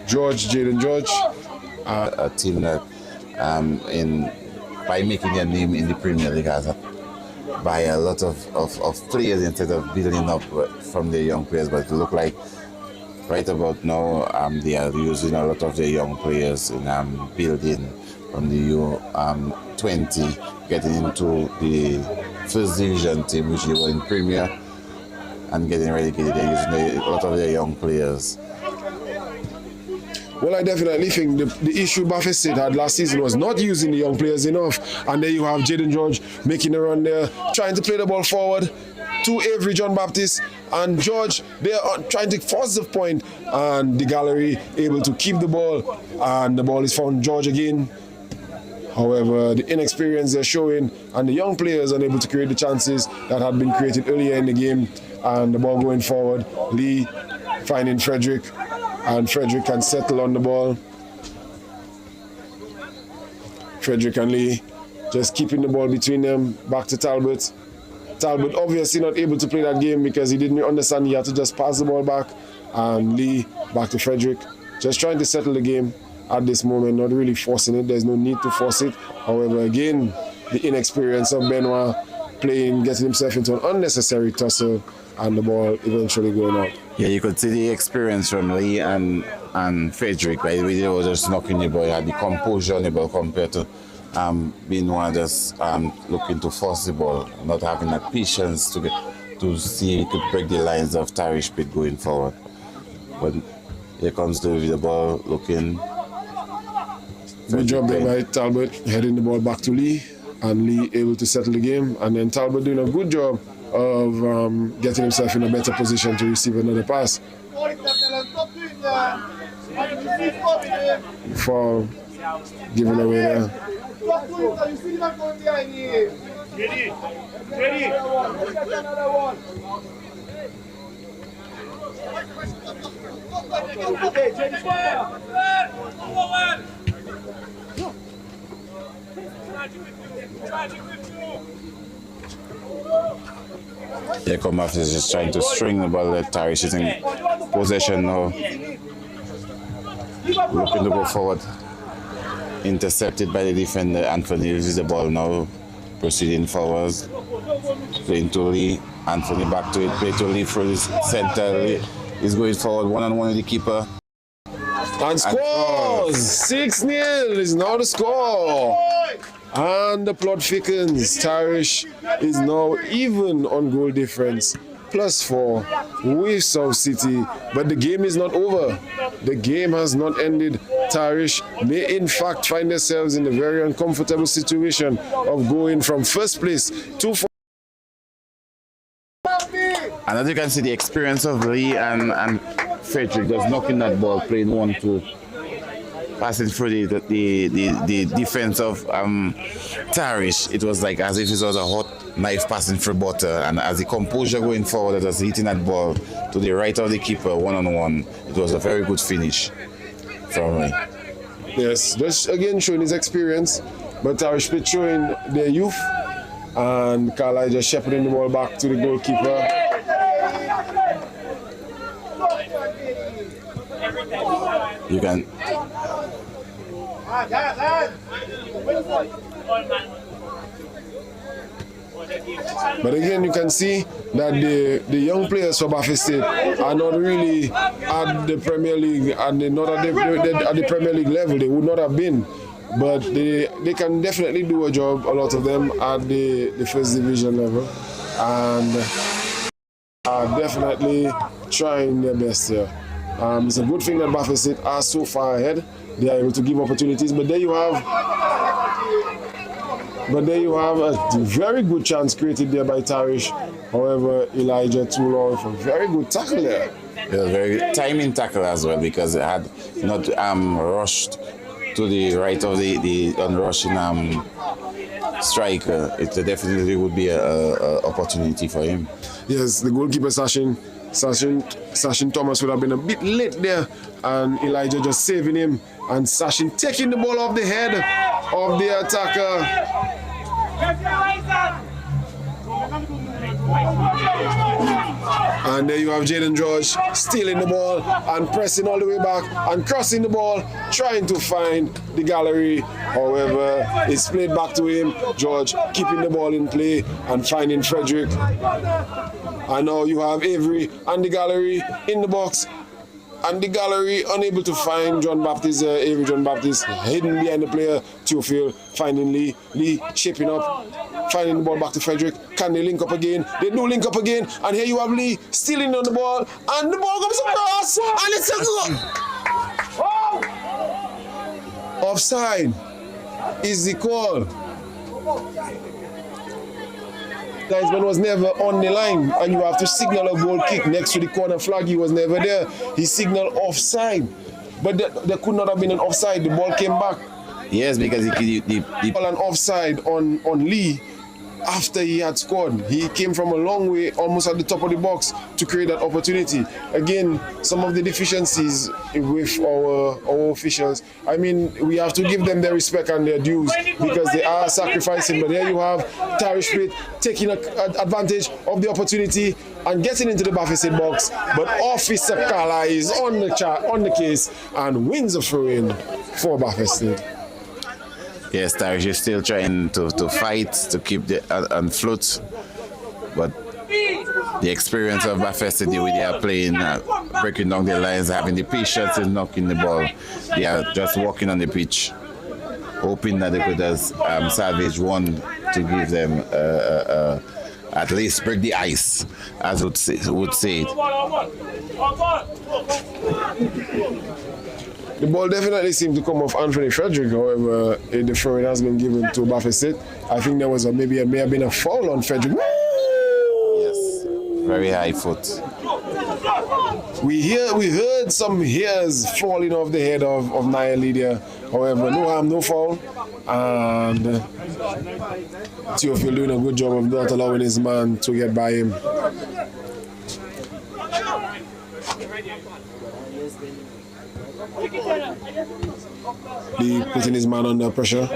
Jaden George. A team that by making their name in the Premier League has by a lot of players instead of building up from their young players, but it look like right about now they are using a lot of their young players in building from the U20, getting into the first division team, which they were in Premier, and getting relegated. They're using a lot of their young players. Well, I definitely think the issue Buffett State had last season was not using the young players enough. And there you have Jaden George making a run there, trying to play the ball forward to Avery John Baptist. And George, they are trying to force the point, and the gallery able to keep the ball. And the ball is found George again. However, the inexperience they're showing and the young players unable to create the chances that had been created earlier in the game. And the ball going forward, Lee finding Frederick. And Frederick can settle on the ball. Frederick and Lee just keeping the ball between them. Back to Talbot. Talbot obviously not able to play that game because he didn't understand he had to just pass the ball back. And Lee back to Frederick. Just trying to settle the game at this moment, not really forcing it. There's no need to force it. However, again, the inexperience of Benoit playing, getting himself into an unnecessary tussle, and the ball eventually going out. Yeah, you could see the experience from Lee and Frederick. By the way, they were just knocking the ball, had the composure on the ball compared to Benoit just looking to force the ball, not having that patience to see if he could break the lines of Tarish pit going forward. But here comes the ball looking. Good job there by Talbot, heading the ball back to Lee, and Lee able to settle the game, and then Talbot doing a good job of getting himself in a better position to receive another pass. For giving away there. Here come after just trying to string the ball. That Tarish is in possession now. Looking to go forward. Intercepted by the defender. Anthony uses the ball now. Proceeding forwards. Playing to Lee. Anthony back to it. Play to Lee through the center. Lee is going forward. One-on-one with the keeper. And scores! 6-0 is now the score. And the plot thickens. Tarish is now even on goal difference. +4 with South City. But the game is not over. The game has not ended. Tarish may in fact find themselves in a very uncomfortable situation of going from first place to fourth. And as you can see, the experience of Lee and Frederick just knocking that ball, playing 1-2, passing through the defense of Tarish. It was like as if it was a hot knife passing through butter. And as the composure going forward, it was hitting that ball to the right of the keeper, one-on-one. It was a very good finish from Lee. Yes, just again showing his experience, but Tarish Pitt showing their youth, and Carlisle just shepherding the ball back to the goalkeeper. You can. But again, you can see that the young players for Buffett State are not really at the Premier League, and not at the Premier League level. They would not have been, but they can definitely do a job. A lot of them at the first division level, and are definitely trying their best here. It's a good thing that Buffett State are so far ahead. They are able to give opportunities, but there you have a very good chance created there by Tarish. However, Elijah too long for a very good tackle there. It was a very good timing tackle as well, because it had not rushed to the right of the unrushing striker. It definitely would be an opportunity for him. Yes, the goalkeeper Sachin Thomas would have been a bit late there, and Elijah just saving him, and Sachin taking the ball off the head of the attacker. And there you have Jaden George stealing the ball and pressing all the way back and crossing the ball, trying to find the gallery. However, it's played back to him. George keeping the ball in play and finding Frederick. And now you have Avery and the gallery in the box. And the gallery unable to find John Baptist, Avery John Baptist, hidden behind the player, Theophile, finding Lee. Lee shaping up, finding the ball back to Frederick. Can they link up again? They do link up again. And here you have Lee stealing on the ball. And the ball comes across. And it's a goal. Offside is the call. Linesman was never on the line, and you have to signal a goal kick next to the corner flag. He was never there. He signaled offside, but there could not have been an offside. The ball came back. Yes, because the An offside on Lee after he had scored. He came from a long way, almost at the top of the box, to create that opportunity. Again, some of the deficiencies with our officials. I mean, we have to give them their respect and their dues because they are sacrificing. But here you have Tarish taking advantage of the opportunity and getting into the Bafesid box. But Officer Kala is on the case and wins a throw-in for Bafesid. Yes, Tarish is still trying to fight, to keep on float. But the experience of Bafesid, the way they are playing, breaking down their lines, having the patience in knocking the ball. They are just walking on the pitch, hoping that they could salvage one to give them at least break the ice, as would say it. The ball definitely seemed to come off Anthony Frederick, however, the throw-in has been given to Bafesid. I think there was may have been a foul on Frederick. Yes, very high foot. We heard some hairs falling off the head of Nia Lydia. However, no harm, no foul. And Theophile doing a good job of not allowing his man to get by him. He putting his man under pressure.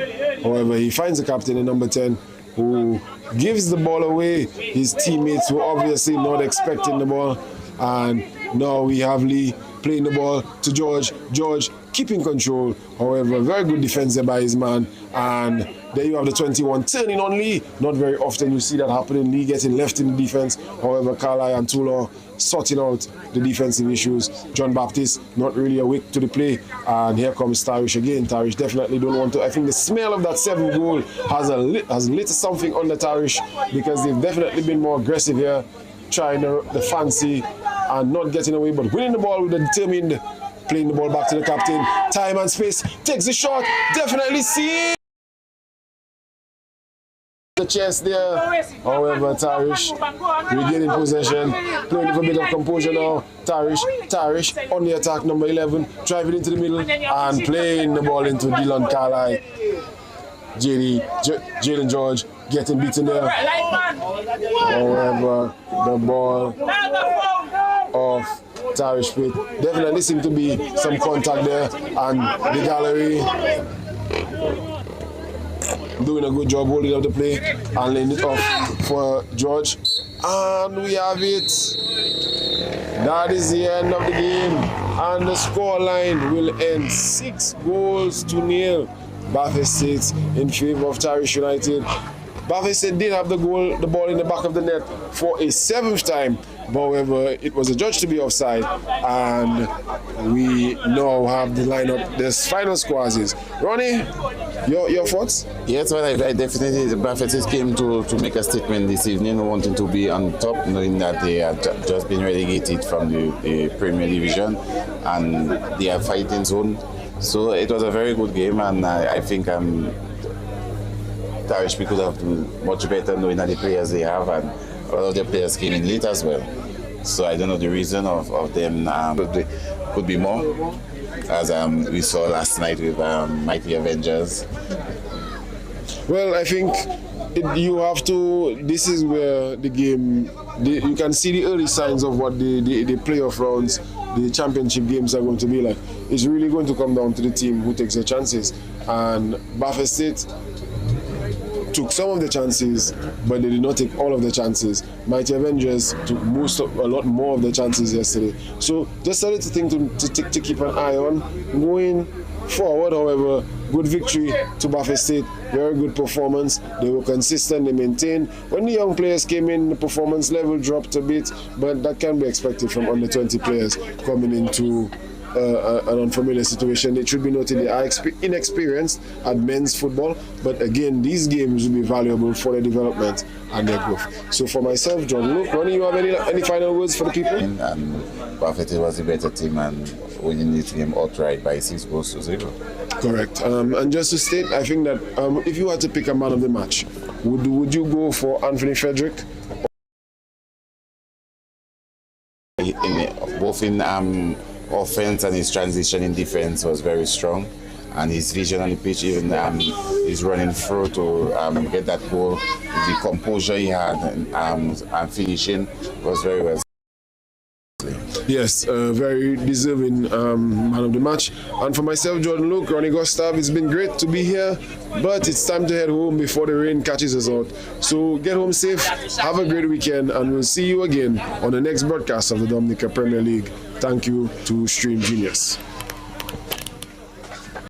However, he finds the captain in number 10 who gives the ball away. His teammates were obviously not expecting the ball. And now we have Lee playing the ball to George. George keeping control. However, very good defense there by his man. And there you have the 21 turning on Lee. Not very often you see that happening. Lee getting left in the defense. However, Carlisle and Tula sorting out the defensive issues. John Baptist not really awake to the play. And here comes Tarish again. Tarish definitely don't want to. I think the smell of that 7th goal has lit something on the Tarish because they've definitely been more aggressive here, trying the fancy and not getting away, but winning the ball with a determined, playing the ball back to the captain. Time and space, takes the shot, definitely see it. The chest there. However, Tarish regaining possession, playing with a bit of composure now. Tarish on the attack, number 11, driving into the middle and playing the ball into Dylan Carlisle. Jaden George getting beaten there. However, the ball of Tarish Pitt. Definitely seemed to be some contact there, and the gallery doing a good job holding up the play and laying it off for George. And we have it. That is the end of the game, and the score line will end 6-0. Bafesid in favor of Tarish United. Bafesid did have the ball in the back of the net for a 7th time. However, it was adjudged to be offside, and we now have the lineup. The final scores is Ronnie. Your thoughts? Yes, well, I definitely, the Bafesid came to make a statement this evening, wanting to be on top, knowing that they have just been relegated from the Premier Division, and they are fighting zone. So it was a very good game, and I think Tarish could have done much better knowing that the players they have, and a lot of the players came in late as well. So I don't know the reason of them, but there could be more, as we saw last night with Mighty Avengers. Well, I think you have to. This is where the game. You can see the early signs of what the playoff rounds, the championship games are going to be like. It's really going to come down to the team who takes their chances. And Bafesid took some of the chances, but they did not take all of the chances. Mighty Avengers took a lot more of the chances yesterday. So just a little thing to keep an eye on. Going forward, however, good victory to Buffalo State, very good performance. They were consistent, they maintained. When the young players came in, the performance level dropped a bit, but that can be expected from under 20 players coming into an unfamiliar situation. It should be noted they are inexperienced at men's football, but again, these games will be valuable for their development and their growth. So for myself, John Luke, Ronnie, you have any final words for the people? Buffett was a better team and winning this game outright by 6 goals to 0. Correct. And just to state, I think that if you had to pick a man of the match, would you go for Anthony Frederick? Both in offense and his transition in defense was very strong, and his vision on the pitch, even his running through to get that goal, the composure he had and finishing was very well. Yes, very deserving man of the match. And for myself, Jordan Luke, Ronnie Gustav, it's been great to be here, but it's time to head home before the rain catches us out. So get home safe, have a great weekend, and we'll see you again on the next broadcast of the Dominica Premier League. Thank you to Stream Genius.